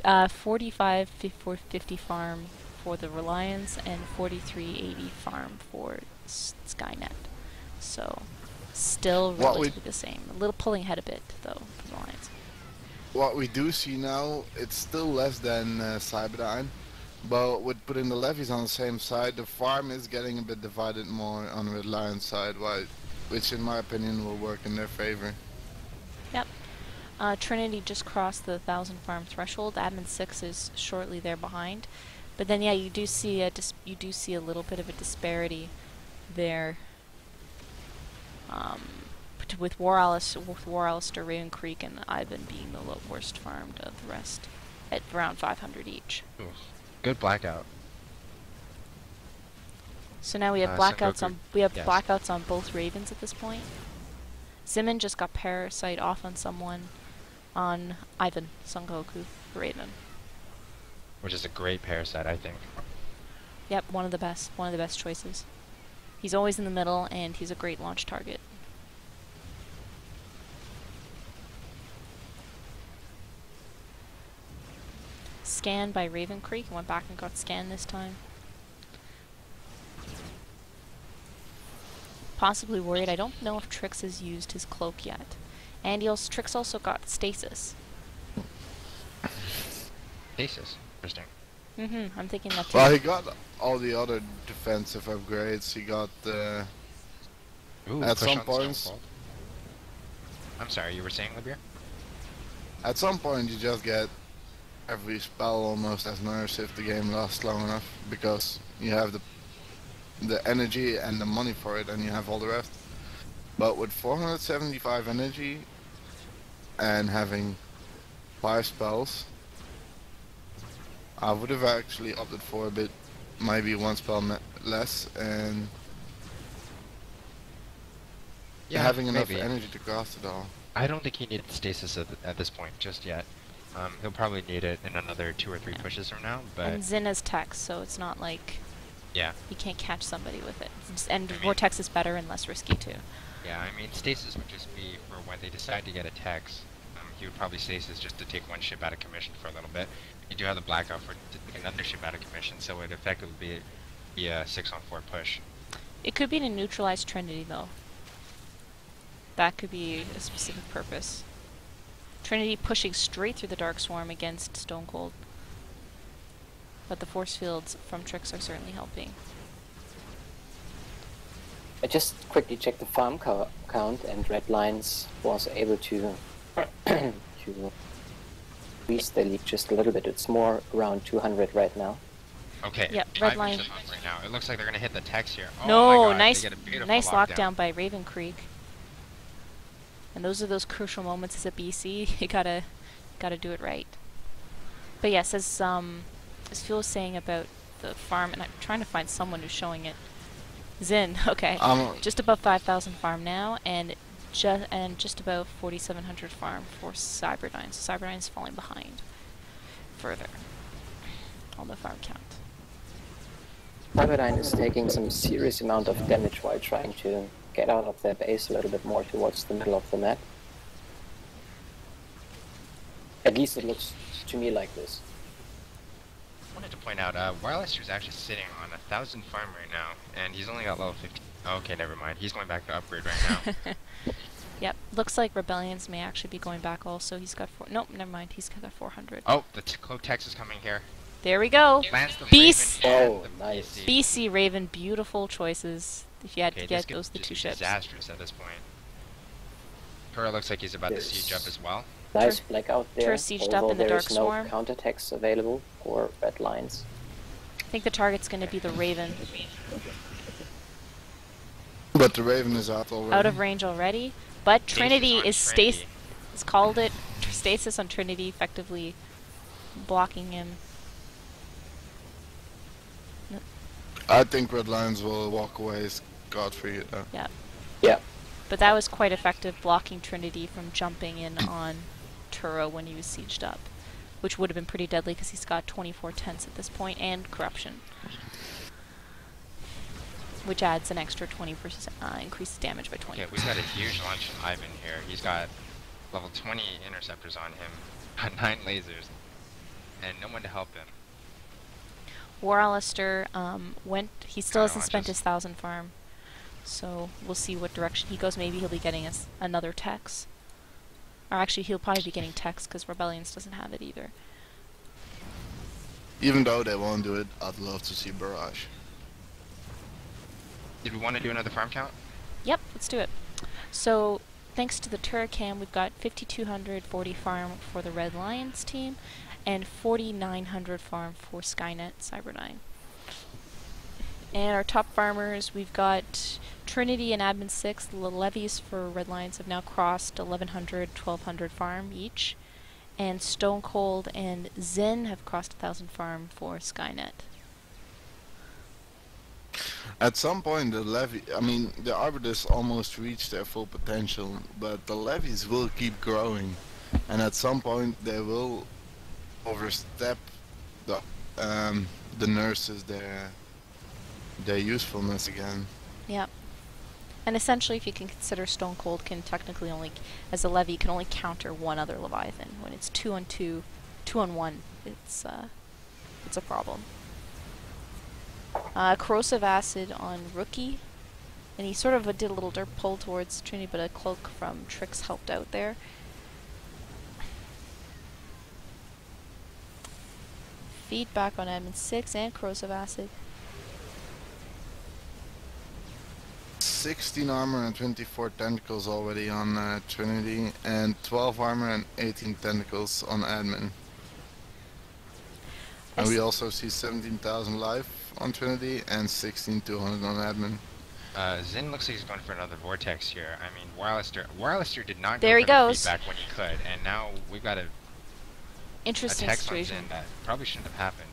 45.50 farm for the Reliance and 43.80 farm for Skynet. So, still relatively the same. A little pulling ahead a bit, though, for the Reliance. What we do see now, it's still less than Cyberdyne, but with putting the levies on the same side, the farm is getting a bit divided more on Red Lion's side, which in my opinion will work in their favor. Yep. Trinity just crossed the 1,000 farm threshold. Admin 6 is shortly there behind. But then, yeah, you do see a little bit of a disparity there. With War Alistair, Raven Creek, and Ivan being the worst farmed of the rest, at around 500 each. Ooh, good blackout. So now we have blackouts Sengoku, on yes. blackouts on both Ravens at this point. Zimin just got Parasite off on someone, on Ivan, Sengoku, Raven. Which is a great parasite, I think. Yep, one of the best choices. He's always in the middle, and he's a great launch target. Scan by Raven Creek, went back and got scanned this time. Possibly worried. I don't know if Trix has used his cloak yet. And Trix also got stasis. Stasis. Interesting. I'm thinking that too. Well, he got all the other defensive upgrades. He got Ooh, at push some on points. Stonefold. I'm sorry, you were saying, Libeer? At some point, you just get every spell almost as nerfs if the game lasts long enough, because you have the energy and the money for it, and you have all the rest. But with 475 energy and having 5 spells, I would have actually opted for a bit, maybe 1 spell less, and having enough maybe. energy to cast it all. I don't think he needed stasis at this point just yet. He'll probably need it in another 2 or 3 pushes from now, but... And Zin has Tex, so it's not like yeah. you can't catch somebody with it. And Vortex is better and less risky too. Yeah, I mean, stasis would just be for when they decide to get a Tex. He would probably stasis just to take 1 ship out of commission for a little bit. You do have the blackout for to take another ship out of commission, so it would effectively be a 6-on-4 push. It could be to neutralize Trinity though. That could be a specific purpose. Trinity pushing straight through the Dark Swarm against Stone Cold. But the force fields from Trix are certainly helping. I just quickly checked the farm count, and Red Lions was able to increase the lead just a little bit. It's more around 200 right now. Okay, Yep, Red 5 Lion. inches up right now. It looks like they're gonna hit the Tex here. Oh No, my God, nice, they get a beautiful nice lockdown by Raven Creek. And those are those crucial moments as a BC. You gotta do it right. But yes, as Phil was saying about the farm, and I'm trying to find someone who's showing it. Zin, okay, just above 5,000 farm now, and just about 4,700 farm for Cyberdyne. So Cyberdyne's falling behind further on the farm count. Cyberdyne is taking some serious amount of damage while trying to get out of their base a little bit more towards the middle of the map. At least it looks to me like this. I wanted to point out, Wireless actually sitting on 1,000 farm right now, and he's only got level 15. Oh, okay, never mind. He's going back to upgrade right now. Yep, looks like Rebellions may actually be going back also. He's got nope, never mind. He's got 400. Oh, the Cloak Tex is coming here. There we go. Lands the Beast. Raven and Oh, the nice. BC. BC Raven, beautiful choices. If you had Okay, to get this those could the 2 just be ships. disastrous at this point. Tura looks like he's about to siege up as well. Nice blackout there, sieged up although in the there Dark is no Swarm. counterattacks available for Red Lions. I think the target's going to be the Raven. But the Raven is out already. Out of range already. But Trinity on is Trinity. It's called it stasis on Trinity, effectively blocking him. I think Red Lions will walk away scot-free. Yeah. Yeah, But that was quite effective, blocking Trinity from jumping in on Turo when he was sieged up, which would have been pretty deadly because he's got 24 tenths at this point and corruption, which adds an extra 20%, increases damage by 20%. Okay, we've got a huge launch on Ivan here. He's got level 20 interceptors on him, got 9 lasers, and no one to help him. War Alistair he still hasn't spent launches. his 1,000 farm, so we'll see what direction he goes. Maybe he'll be getting us another Tex. Or actually, he'll probably be getting Tex because Rebellions doesn't have it either. Even though they won't do it, I'd love to see Barrage. Did we want to do another farm count? Yep, let's do it. So, thanks to the Turricam, we've got 5,240 farm for the Red Lions team, and 4,900 farm for Skynet Cyberdyne. And our top farmers, we've got Trinity and Admin 6. The levies for Red Lions have now crossed 1,100, 1,200 farm each. And Stone Cold and Zen have crossed 1,000 farm for Skynet. At some point, the levy, I mean, the Arbiters almost reached their full potential, but the levies will keep growing, and at some point they will overstep the nurses their usefulness again. Yep. And essentially, if you can consider Stone Cold can technically only, as a levy, can only counter one other Leviathan. When it's 2 on 2, 2 on 1, it's a problem. Corrosive Acid on Rookie, and he sort of did a little dirt pull towards Trinity, but a cloak from Trix helped out there. Feedback on Admin 6 and Corrosive Acid. 16 armor and 24 tentacles already on Trinity, and 12 armor and 18 tentacles on Admin. And we also see 17,000 life on Trinity and 16,200 on Admin. Zin looks like he's going for another vortex here. I mean, Wirelister did not There go he for the goes. feedback when he could, and now we've got a Interesting text on situation. Zin that probably shouldn't have happened.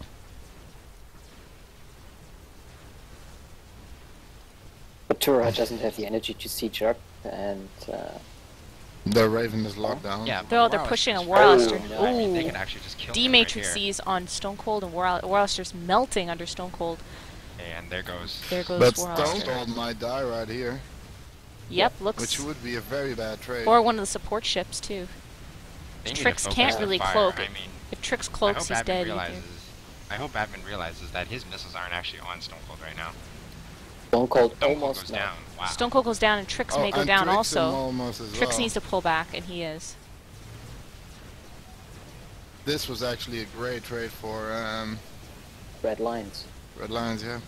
But Tura doesn't have the energy to siege up, and The Raven is locked down. Yeah, They're but pushing a Wirelister's Wirelister. fine. I mean, they Ooh. can actually just kill him right here. D-Matrixes on Stone Cold, and Wirelister's melting under Stone Cold. And there goes. There goes But Wirelister. Stone Cold might die right here, Yep, looks... which would be a very bad trade. Or one of the support ships, too. They need to Trix focus can't the really fire. cloak. I mean, If Trix I cloaks, hope he's dead. I hope Admin realizes that his missiles aren't actually on Stone Cold right now. Stone Cold Stone Cold almost goes now. down. Wow. Stone Cold goes down, and Trix may go and down Trixie also. almost as Trix well. needs to pull back, and he is. This was actually a great trade for Red Lions. Red Lions, yeah.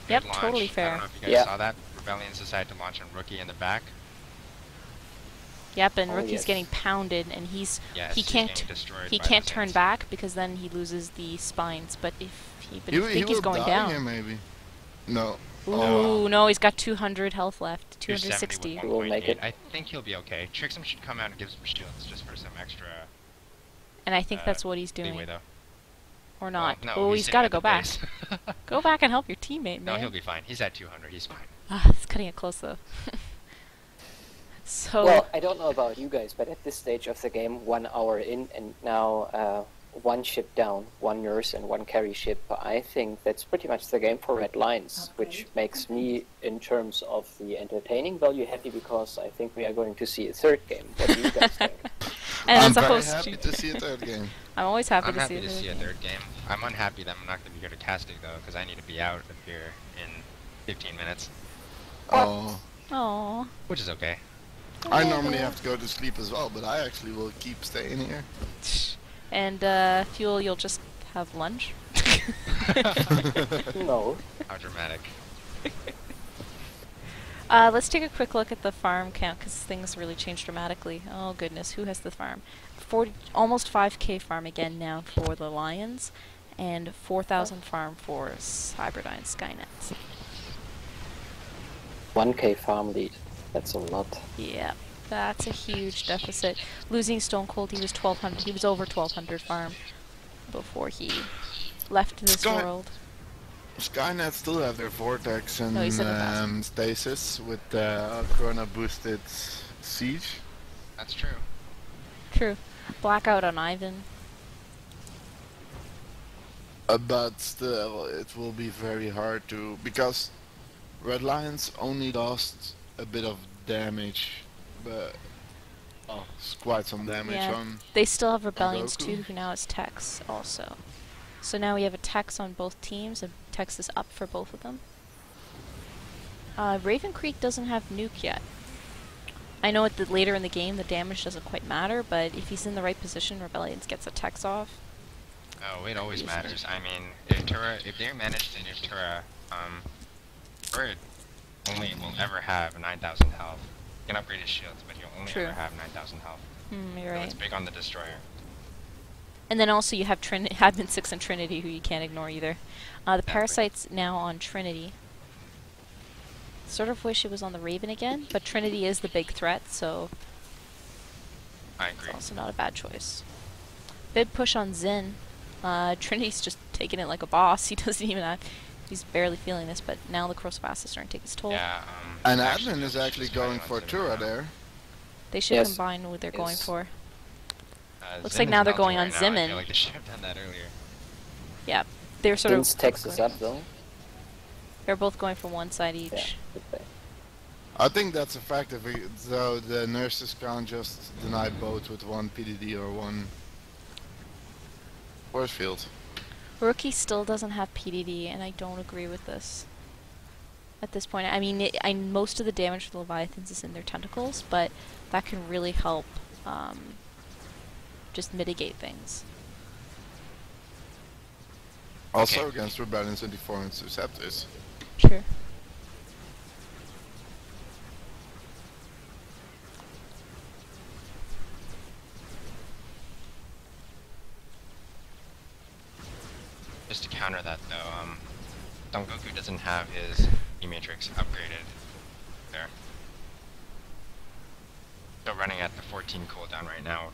Yep, Good launch. totally I fair. don't know if you guys Yeah. saw that. Rebellions decided to launch on Rookie in the back. Yep, and Oh, Rookie's yes. getting pounded, and he Yes, he's can't getting destroyed he by can't those turn things. back because then he loses the spines. But if he He think he's will going die down. here, maybe. No. Ooh, Oh. no, he's got 200 health left. 270 260. with He will make 1.8. it. I think he'll be okay. Trixum should come out and give some shields just for some extra And I think that's what he's doing. leeway, though. Or not. Well, no, Oh, he's he's sitting got to at go the back. base. Go back and help your teammate, No, man. he'll be fine. He's at 200. He's fine. Ah, it's cutting it close, though. So... Well, I don't know about you guys, but at this stage of the game, 1 hour in, and now one ship down, one nurse and one carry ship, I think that's pretty much the game for Red Lions, which makes me, in terms of the entertaining value, happy because I think we are going to see a third game. What do you guys think? and I'm as a very host, happy to see a third game. I'm always happy I'm to happy see to it. see a third game. I'm unhappy that I'm not going to be good at casting, though, because I need to be out of here in 15 minutes, Oh. Aww. which is okay. I normally have to go to sleep as well, but I actually will keep staying here. And, Fuel, you'll just have lunch? No. How dramatic. Let's take a quick look at the farm count, because things really changed dramatically. Oh goodness, who has the farm? Almost 5k farm again now for the Lions, and 4,000 farm for Cyberdyne Skynet. 1k farm lead. That's a lot. Yeah, that's a huge deficit. Losing Stone Cold, he was 1,200. He was over 1,200 farm before he left this world. Skynet still have their vortex and No, he said 1,000. stasis with Corona boosted siege. That's true. True. Blackout on Ivan. But still, it will be very hard to, because Red Lions only lost a bit of damage, but it's quite some damage Yeah. on. They still have Rebellions Goku. too, who now has Tex also. So now we have a Tex on both teams, and Tex is up for both of them. Raven Creek doesn't have nuke yet. I know later in the game the damage doesn't quite matter, but if he's in the right position, Rebellions gets a Tex off. Oh, it always Easy. matters. I mean, if they manage to nuke Tura, Bird only will ever have 9,000 health. He can upgrade his shields, but he'll only True. ever have 9,000 health. You're So right. it's big on the destroyer. And then also you have Admin 6 and Trinity, who you can't ignore either. The Exactly. Parasite's now on Trinity. Sort of wish it was on the Raven again, but Trinity is the big threat, so I it's agree. also not a bad choice. Big push on Zin. Trinity's just taking it like a boss. He doesn't even have... He's barely feeling this, but now the Crossfast is starting to take its toll. Yeah. And actually, Admin is she's actually fighting going on for Zin Tura right now. They there. should Yes. combine what they're going Yes. for. Looks Zin like is now they're melting going on right now. I Zimin. feel like they should have done that earlier. Yeah, they're sort Zin's of... text is up though. They're both going for one side each. Yeah, good play. I think that's effective, though the nurses can't just deny both with one PDD or one force field. Rookie still doesn't have PDD, and I don't agree with this. At this point, I mean, most of the damage for the Leviathans is in their tentacles, but that can really help just mitigate things. Also Okay. against Rebellions and Deformants Receptors. Sure. Just to counter that though, Son Goku doesn't have his E-Matrix upgraded there. So running at the 14 cooldown right now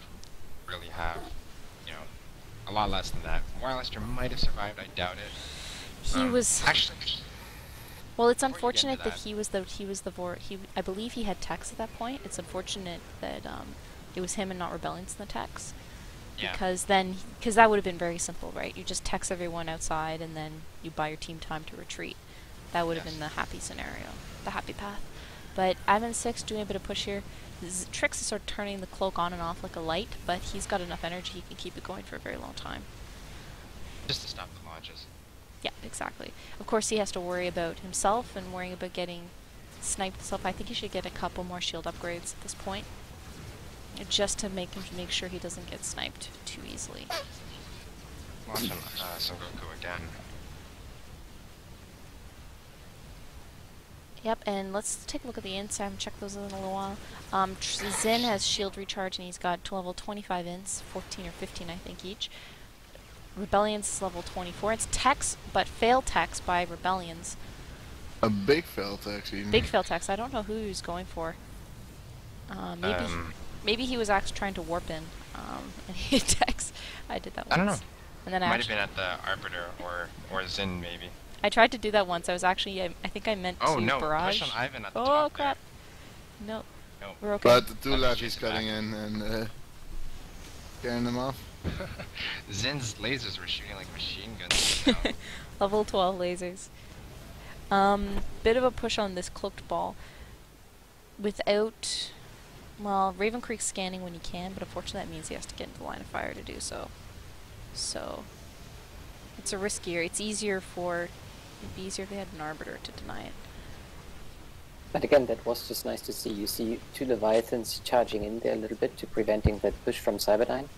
would really have, you know, a lot less than that. Wirelester might have survived, I doubt it. He was... Actually, Well, it's before you get unfortunate into that I believe he had techs at that point. It's unfortunate that it was him and not Rebellions in the techs. yeah. Because that would have been very simple, right? You just text everyone outside and then you buy your team time to retreat. That would have Yes. been the happy scenario, the happy path. But Admin 6 doing a bit of push here. Trix is sort of turning the cloak on and off like a light, but he's got enough energy he can keep it going for a very long time. Just to stop the launches. Yeah, exactly. Of course, he has to worry about himself and worrying about getting sniped himself. I think he should get a couple more shield upgrades at this point, just to make sure he doesn't get sniped too easily. Launch on Son Goku again. Yep, and let's take a look at the ints. I haven't checked those in a little while. Zin has shield recharge, and he's got level 25 ints, 14 or 15, I think, each. Rebellions is level 24. It's techs, but fail techs by Rebellions. A big felt actually. Big fail techs. I don't know who he was going for. Maybe he was actually trying to warp in, and he had techs. I did that once. I don't know. And then Might have been at the Arbiter or Zin maybe. I tried to do that once. I was actually, I think I meant Oh to no, barrage. push on Ivan at the Oh top crap! there. No, No. we're okay. But the two Okay, levies she's cutting back. in and scaring them off. Zin's lasers were shooting like machine guns right now. Level 12 lasers. Bit of a push on this cloaked ball. Without, well, Raven Creek's scanning when he can, but unfortunately that means he has to get into the line of fire to do so. So, it's a riskier. It's easier for, it'd be easier if they had an Arbiter to deny it. But again, that was just nice to see. You see two Leviathans charging in there a little bit to preventing that push from Cyberdyne.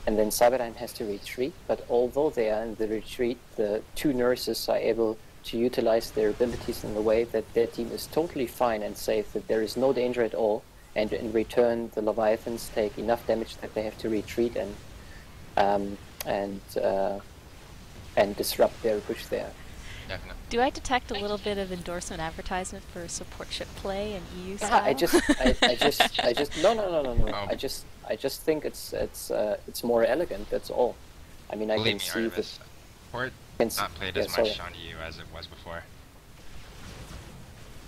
And then Cyberdyne has to retreat, but although they are in the retreat, the two nurses are able to utilize their abilities in the way that their team is totally fine and safe, that there is no danger at all, and in return the Leviathans take enough damage that they have to retreat and disrupt their push there. Definitely. Do I detect a little bit of endorsement advertisement for support ship play and EU Yeah, style? I just no. Oh. I just think it's more elegant. That's all. I mean, I Believe can me, see Artemis, support can s- not played yeah, as sorry. much on EU as it was before.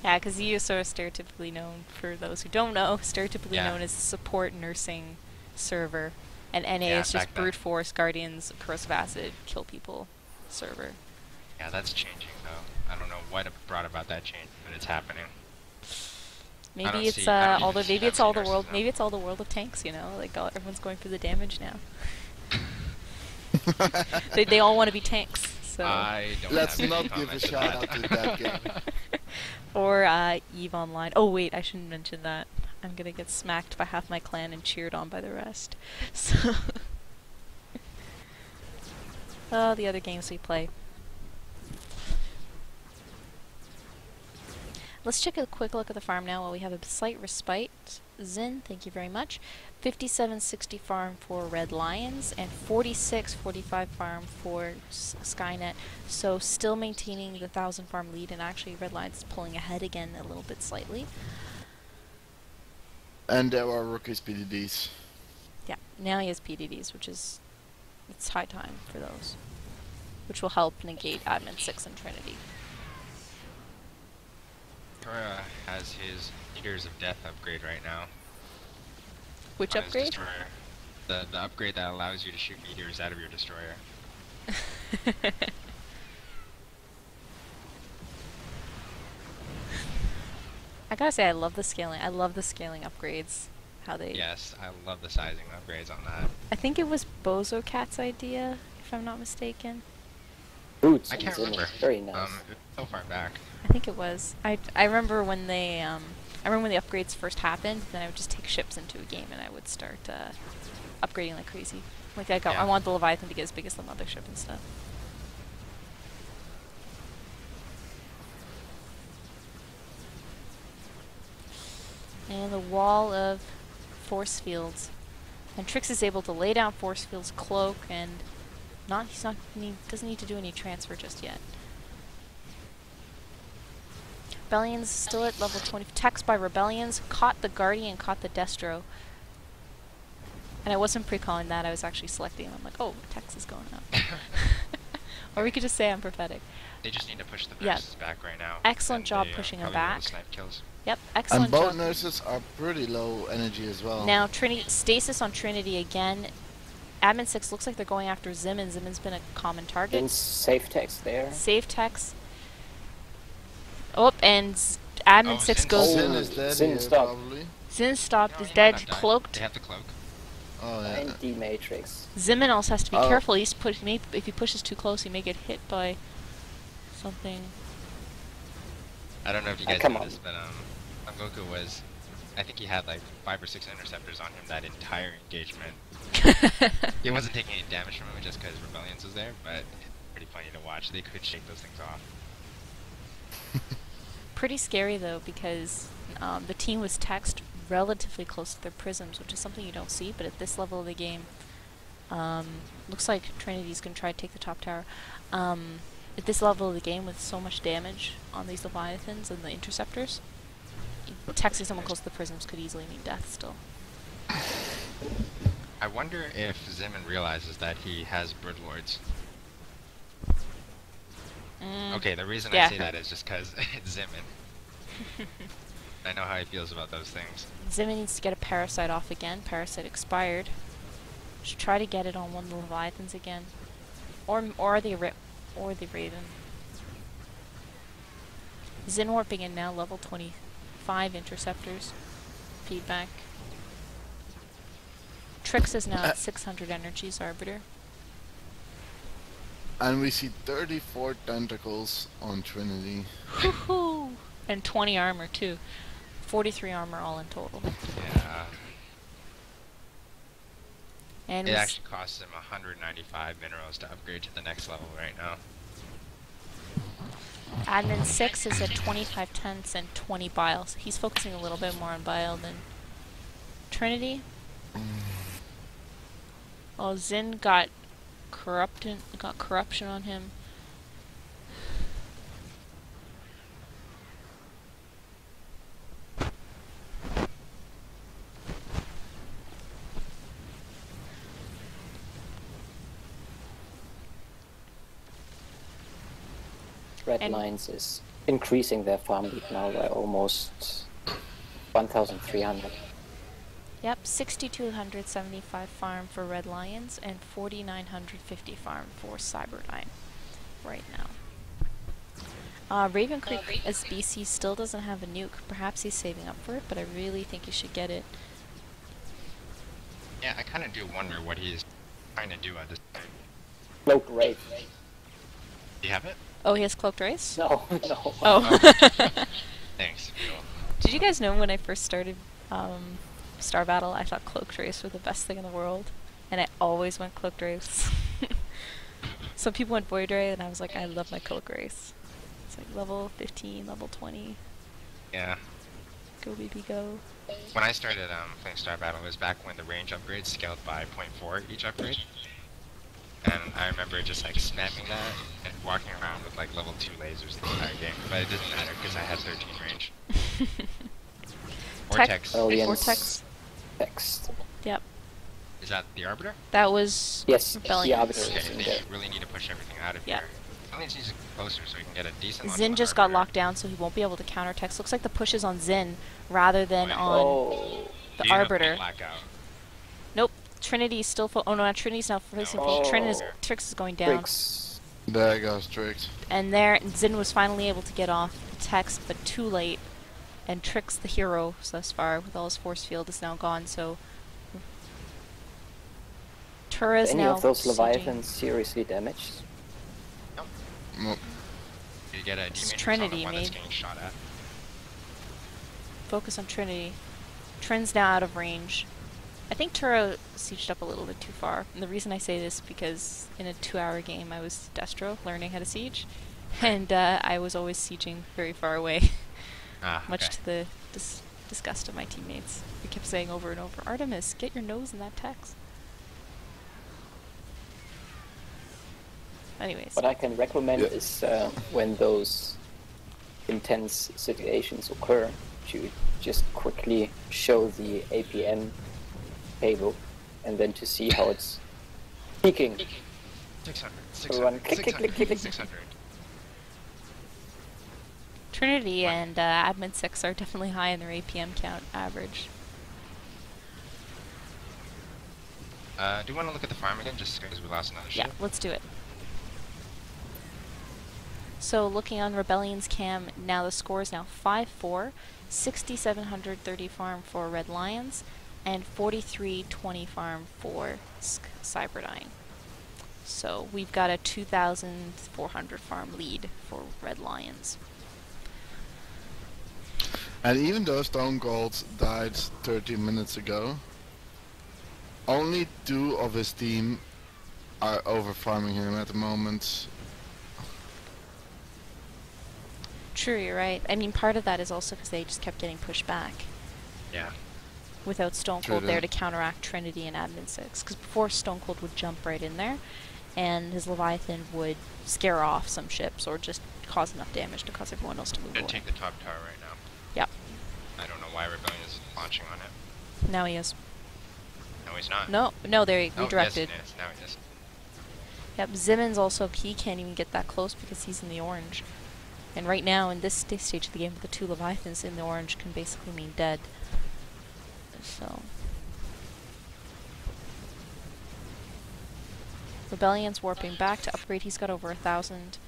Yeah, because EU is sort of stereotypically known, for those who don't know, stereotypically Yeah. known as a support nursing server. And NA Yeah, is just back then. brute force, guardians, corrosive acid, kill people server. Yeah, that's changing though. I don't know what brought about that change, but it's happening. Maybe don't it's see- I don't all even the see maybe that it's all the many world nurses maybe now. it's all the world of tanks, you know, like everyone's going for the damage now. they all want to be tanks. So I don't Let's have any not give a comment to shout out to that game. or Eve Online. Oh wait, I shouldn't mention that. I'm gonna get smacked by half my clan and cheered on by the rest. So oh, the other games we play. Let's take a quick look at the farm now while we have a slight respite. Zin, thank you very much. 5760 farm for Red Lions and 4645 farm for Skynet. So still maintaining the 1000 farm lead, and actually Red Lions is pulling ahead again a little bit slightly. And there are rookies PDDs. Yeah, now he has PDDs, which is, it's high time for those, which will help negate Admin 6 and Trinity. Tora has his Meters of Death upgrade right now. Which on his upgrade? destroyer. The upgrade that allows you to shoot meteors out of your destroyer. I gotta say, I love the scaling. I love the scaling upgrades. How they... Yes, I love the sizing upgrades on that. I think it was Bozo Cat's idea, if I'm not mistaken. Boots I and can't Zin remember. is very nice. It's so far back. I think it was. I remember when they I remember when the upgrades first happened. Then I would just take ships into a game and I would start upgrading like crazy. Like I Yeah. want the Leviathan to get as big as the mothership and stuff. And the wall of force fields, and Trix is able to lay down force fields, cloak, and doesn't need to do any transfer just yet. Rebellions still at level 20. Text by Rebellions. Caught the Guardian, caught the Destro. And I wasn't pre-calling that, I was actually selecting. I'm like, oh, Text is going up. Or we could just say I'm prophetic. They just need to push the Yeah. nurses back right now. Excellent and job they, pushing them probably be able back. to snipe kills. Yep, And excellent both job. nurses are pretty low energy as well. Now, Stasis on Trinity again. Admin 6 looks like they're going after Zim, and Zimon's been a common target. Zin's safe text there. Save Text. Oh, and Admin Oh, 6 Zin- goes... Zin is dead Zin here, stopped. probably. Zin stopped, No, is he might dead, not die. cloaked. They have the cloak. Oh yeah. And D-Matrix. Zimin also has to be Oh. careful. If he pushes too close, he may get hit by something. I don't know if you Ah, guys come noticed, but Goku was, I think he had like 5 or 6 interceptors on him that entire engagement. He wasn't taking any damage from him just because Rebellions was there, but it's pretty funny to watch. They could shake those things off. Pretty scary though, because the team was texted relatively close to their prisms, which is something you don't see, but at this level of the game, looks like Trinity's gonna try to take the top tower. At this level of the game, with so much damage on these Leviathans and the interceptors, texting someone close to the prisms could easily mean death still. I wonder if Zimin realizes that he has Brood Lords. Okay, the reason Yeah. I say that is just because it's Zimin. I know how he feels about those things. Zimin needs to get a Parasite off again. Parasite expired. Should try to get it on one of the Leviathans again. Or the Raven. Zin warping in now, level 25 interceptors. Feedback. Trix is now at 600 energies, Arbiter. And we see 34 tentacles on Trinity. Woohoo! And 20 armor too. 43 armor all in total. Yeah. And It actually costs him 195 minerals to upgrade to the next level right now. Admin 6 is at 25 tenths and 20 bile. So he's focusing a little bit more on bile than Trinity. Oh, Zin got corruption on him. Red And- Lions is increasing their farm lead now by almost 1,300. Yep, 6,275 farm for Red Lions and 4,950 farm for Cyberdyne right now. Raven Creek as BC still doesn't have a nuke. Perhaps he's saving up for it, but I really think he should get it. Yeah, I kind of do wonder what he's trying to do at this point. Cloak Wraith. Do you have it? Oh, he has Cloaked Race? No, no. Oh. Thanks. Cool. Did you guys know when I first started Star Battle, I thought Cloaked Race were the best thing in the world, and I always went Cloaked Race. Some people went Void Ray, and I was like, I love my Cloak Race. It's like level 15, level 20. Yeah. Go, baby, go. When I started playing Star Battle, it was back when the range upgrades scaled by 0.4 each upgrade. And I remember just like spamming that and walking around with like level 2 lasers the entire game. But it didn't matter because I had 13 range. Vortex. Vortex. Text. Yep. Is that the Arbiter? That was Yes, Rebellion. the Arbiter Okay, is in they there. really need to push everything out of Yeah. here. Rebellion's needs to get closer so we can get a decent launch Zin on the just got Arbiter. locked down, so he won't be able to counter text. Looks like the push is on Zin rather than on Oh. the Do you have Arbiter. Blackout? Nope. Trinity's still full. Oh no, Trinity's now facing full. Trix is going down. Tricks. There goes Trix. And there, Zin was finally able to get off the text, but too late. And Trix, the hero thus far, with all his force field, is now gone. So Tura's Any now of those sieging. Leviathans seriously damaged? Nope. You get a demon It's who's on Trinity, the one that's maybe. getting shot at. Focus on Trinity. Trin's now out of range. I think Tura sieged up a little bit too far. And the reason I say this because in a 2-hour game I was Destro learning how to siege. And I was always sieging very far away. Much Okay. to the disgust of my teammates. We kept saying over and over, Artemis, get your nose in that text. Anyways. What I can recommend Yeah. is when those intense situations occur, to just quickly show the APN table and then to see how it's peaking. 600, Run 600, click, click, click, click, click. 600. Trinity and Admin 6 are definitely high in their APM count average. Do you want to look at the farm again, just because we lost another ship? Yeah, let's do it. So looking on Rebellion's cam, now the score is now 5-4, 6,730 farm for Red Lions, and 4320 farm for Cyberdyne. So we've got a 2,400 farm lead for Red Lions. And even though Stone Cold died 13 minutes ago, only 2 of his team are over farming him at the moment. True, you're right. I mean, part of that is also because they just kept getting pushed back Yeah. without Stone True Cold there to that. counteract Trinity and Admin 6. Because before, Stone Cold would jump right in there, and his Leviathan would scare off some ships or just cause enough damage to cause everyone else to move I'm gonna away. take the top tower right now. Yep. I don't know why Rebellion is launching on it. Now he is. No, he's not. No, there he Oh, redirected. Yes, he is. Now he is. Yep, Zimon's also, he can't even get that close because he's in the orange. And right now, in this stage of the game, the 2 Leviathans in the orange can basically mean dead. So. Rebellion's warping back to upgrade. He's got over 1,000.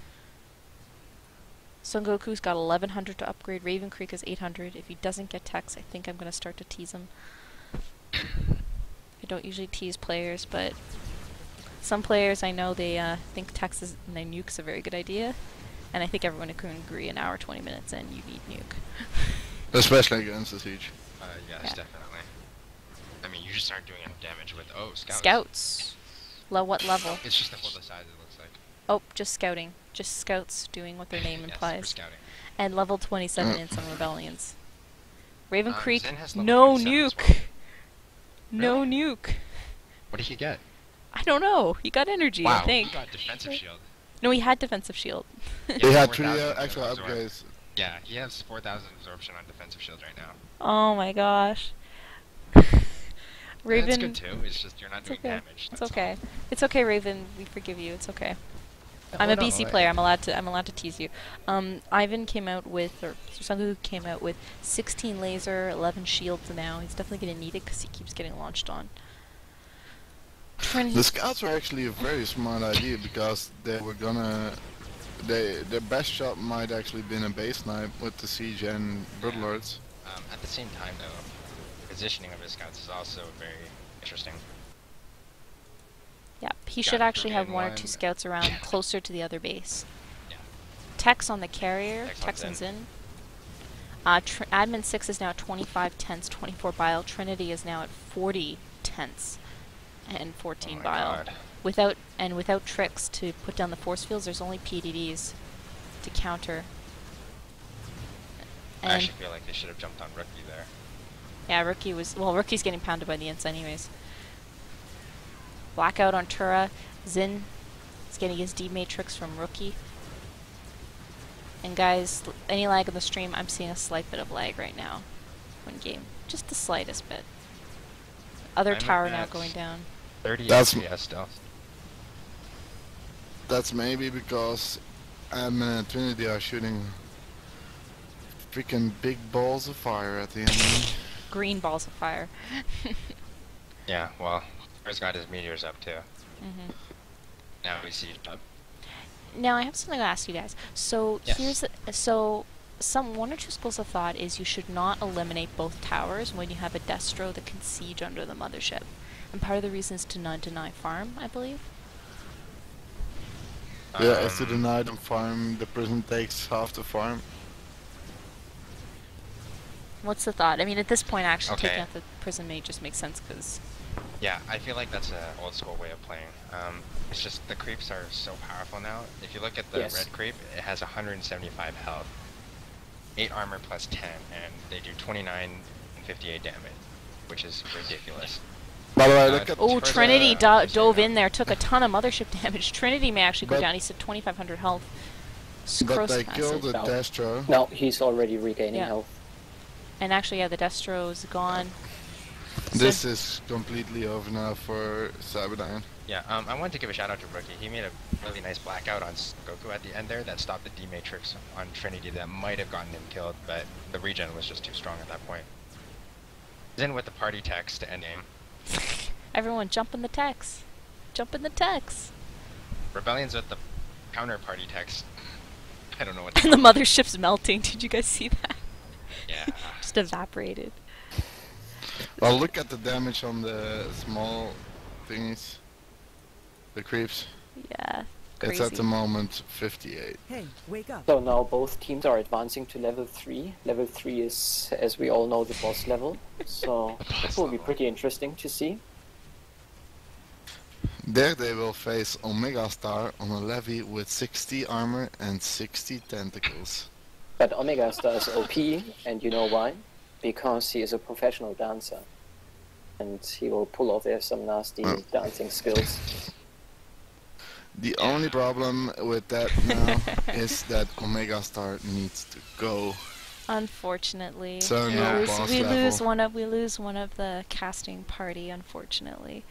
Son Goku's got 1,100 to upgrade. Raven Creek is 800. If he doesn't get techs, I think I'm going to start to tease him. I don't usually tease players, but some players I know they think techs and then nuke's a very good idea. And I think everyone can agree an hour, 20 minutes in, you need nuke. Especially against the siege. Yes, Yeah. definitely. I mean, you just aren't doing enough damage with... Oh, scouts. Scouts. What level? It's just the full size, it looks like. Oh, just scouting. Just scouts doing what their name Yes, we're implies. scouting. And level 27 in some rebellions. Raven Creek, Zen has level no 27 as nuke. well. No nuke. What did he get? I don't know. He got energy, Wow, I think. he got defensive shield. No, he had defensive shield. He had 3 4,000 extra absorb. upgrades. Yeah, he has 4,000 absorption on defensive shield right now. Oh my gosh. Raven. That's good too, it's just you're not It's doing okay. damage. It's that's okay. It's okay, Raven. We forgive you. It's okay. all. I'm Oh, a no, BC I- player. I'm allowed to tease you. Ivan came out with, or Sangu came out with 16 laser, 11 shields now. He's definitely gonna need it because he keeps getting launched on. The scouts were actually a very smart idea because they were gonna... their best shot might actually been a base snipe with the siege and Broodlords. At the same time though, positioning of his scouts is also very interesting. Yeah, he Got should actually have Korean 1 or one. 2 scouts around closer to the other base. Yeah. Tex on the carrier, Tex on Texans Zen. in. Admin 6 is now 25 tenths, 24 bile. Trinity is now at 40 tenths and 14 Oh my bile. God. Without tricks to put down the force fields, there's only PDDs to counter. I And actually feel like they should have jumped on Rookie there. yeah, Rookie's getting pounded by the Ints anyways. Blackout on Tura. Zin is getting his D matrix from Rookie. And guys, any lag in the stream, I'm seeing a slight bit of lag right now. One game. Just the slightest bit. Other I'm tower now at going down. 30 That's FPS still. That's maybe because Trinity are shooting freaking big balls of fire at the enemy. Green balls of fire. Yeah, well, Chris got his meteors up too. Hmm. Now we see up. Now I have something to ask you guys. So Yes. here's one or two schools of thought is you should not eliminate both towers when you have a Destro that can siege under the mothership. And part of the reason is to not deny farm, I believe. Yeah, if to deny them farm, the prison takes half the farm. What's the thought? I mean, at this point, actually Okay. taking out the prison may just make sense because Yeah, I feel like that's an old school way of playing. It's just the creeps are so powerful now. If you look at the Yes. red creep, it has 175 health, 8 armor plus 10, and they do 29 and 58 damage, which is ridiculous. By the way, look at oh, Towards Trinity the- dove in there, took a ton of mothership damage. Trinity may actually go But- down. He's at 2,500 health. but they killed the No. Destro. No, he's already regaining Yeah. health. And actually, yeah, the Destro's gone. This is completely over now for Cyberdyne. Yeah, I wanted to give a shout out to Rookie. He made a really nice blackout on Goku at the end there that stopped the D Matrix on Trinity that might have gotten him killed, but the regen was just too strong at that point. He's in with the party text to end game. Everyone, jump in the text. Jump in the text. Rebellion's with the counter party text. I don't know what. And the mothership's melting. Did you guys see that? Yeah. Just evaporated. Well, look at the damage on the small thingies. The creeps. Yeah. It's at the moment 58. Hey, wake up. So now both teams are advancing to level 3. Level 3 is, as we all know, the boss level. So The boss this will be level. pretty interesting to see. There they will face OmegaStar on a levy with 60 armor and 60 tentacles. But OmegaStar is OP, and you know why? Because he is a professional dancer. And he will pull off some nasty Oh. dancing skills. The only problem with that now is that OmegaStar needs to go. Unfortunately, So we no lose, boss we lose level. we lose one of the casting party. Unfortunately,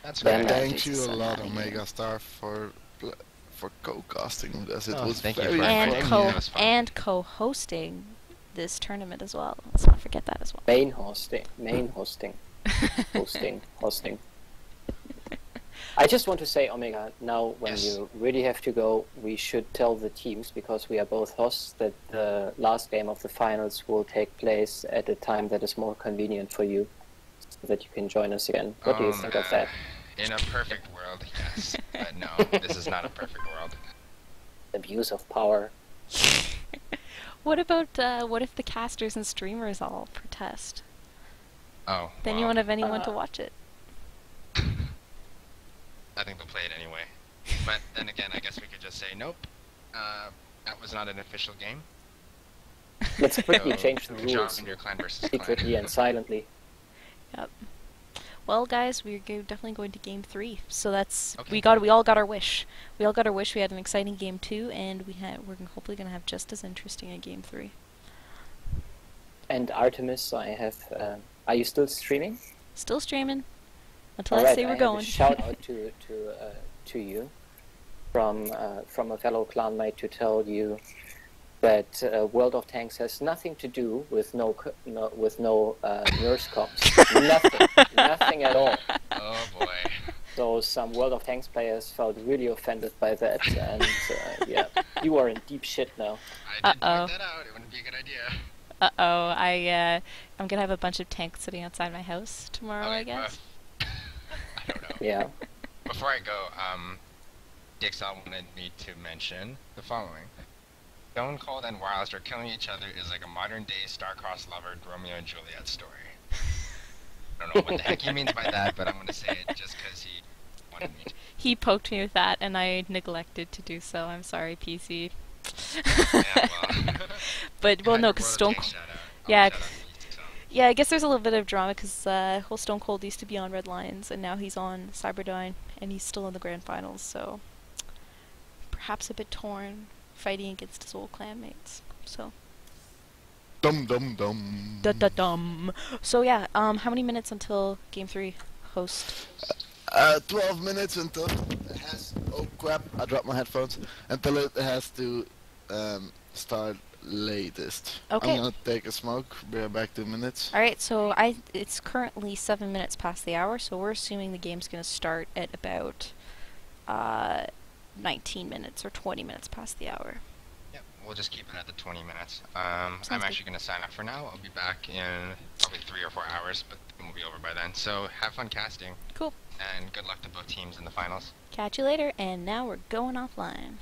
That's Then right. that Thank is you a so lot, funny. OmegaStar, for co-casting with us. It Oh, was thank you very for and inviting fun. me. co That was fun. and co-hosting this tournament as well. Let's not forget that as well. Main hosting. Hosting. I just want to say, Omega, now when Yes. you really have to go, we should tell the teams, because we are both hosts, that the last game of the finals will take place at a time that is more convenient for you, so that you can join us again. What do you think of that? In a perfect world, yes. But no, this is not a perfect world. Abuse of power. What about what if the casters and streamers all protest? Oh. Then you well, won't have anyone to watch it. I think they'll play it anyway. But then again, I guess we could just say, nope. That was not an official game. Let's quickly So, change the good job rules. in your clan versus Secretly clan. and silently. Yep. Well, guys, we're definitely going to game 3. So that's Okay. we all got our wish. We all got our wish. We had an exciting game 2, and we're hopefully going to have just as interesting a game 3. And Artemis, I have. Are you still streaming? Still streaming until I Alright, say we're have going. a shout out to you from a fellow clanmate to tell you that World of Tanks has nothing to do with no nurse cops. nothing at all. Oh boy. So some World of Tanks players felt really offended by that, and yeah, you are in deep shit now. I did Uh-oh. point that out. It wouldn't be a good idea. Uh-oh, I'm gonna have a bunch of tanks sitting outside my house tomorrow, I Okay, guess. I don't know. Yeah. Before I go, DXL wanted me to mention the following. Stone Cold and Wireless are killing each other is like a modern-day star-crossed lover Romeo and Juliet story. I don't know what the heck he means by that, but I'm going to say it just because he wanted me to. He poked me with that, and I neglected to do so. I'm sorry, PC. Yeah, well. But well, Had no, your because World of Stone Tanks Cold. shout out. Yeah, Shout out to you, so. yeah. I guess there's a little bit of drama because well, Stone Cold used to be on Red Lions, and now he's on Cyberdyne, and he's still in the grand finals. So perhaps a bit torn, fighting against his old clanmates. So. Dum dum dum. Da da dum. So yeah, how many minutes until game 3, host? 12 minutes until it has. Oh crap! I dropped my headphones. Until it has to start latest. Okay. I'm gonna take a smoke. Be right back. 2 minutes. All right, so it's currently 7 minutes past the hour, so we're assuming the game's gonna start at about 19 minutes or 20 minutes past the hour. Yep, we'll just keep it at the 20 minutes. Sounds I'm good. actually going to sign up for now. I'll be back in probably 3 or 4 hours, but we'll be over by then. So have fun casting, Cool. and good luck to both teams in the finals. Catch you later, and now we're going offline.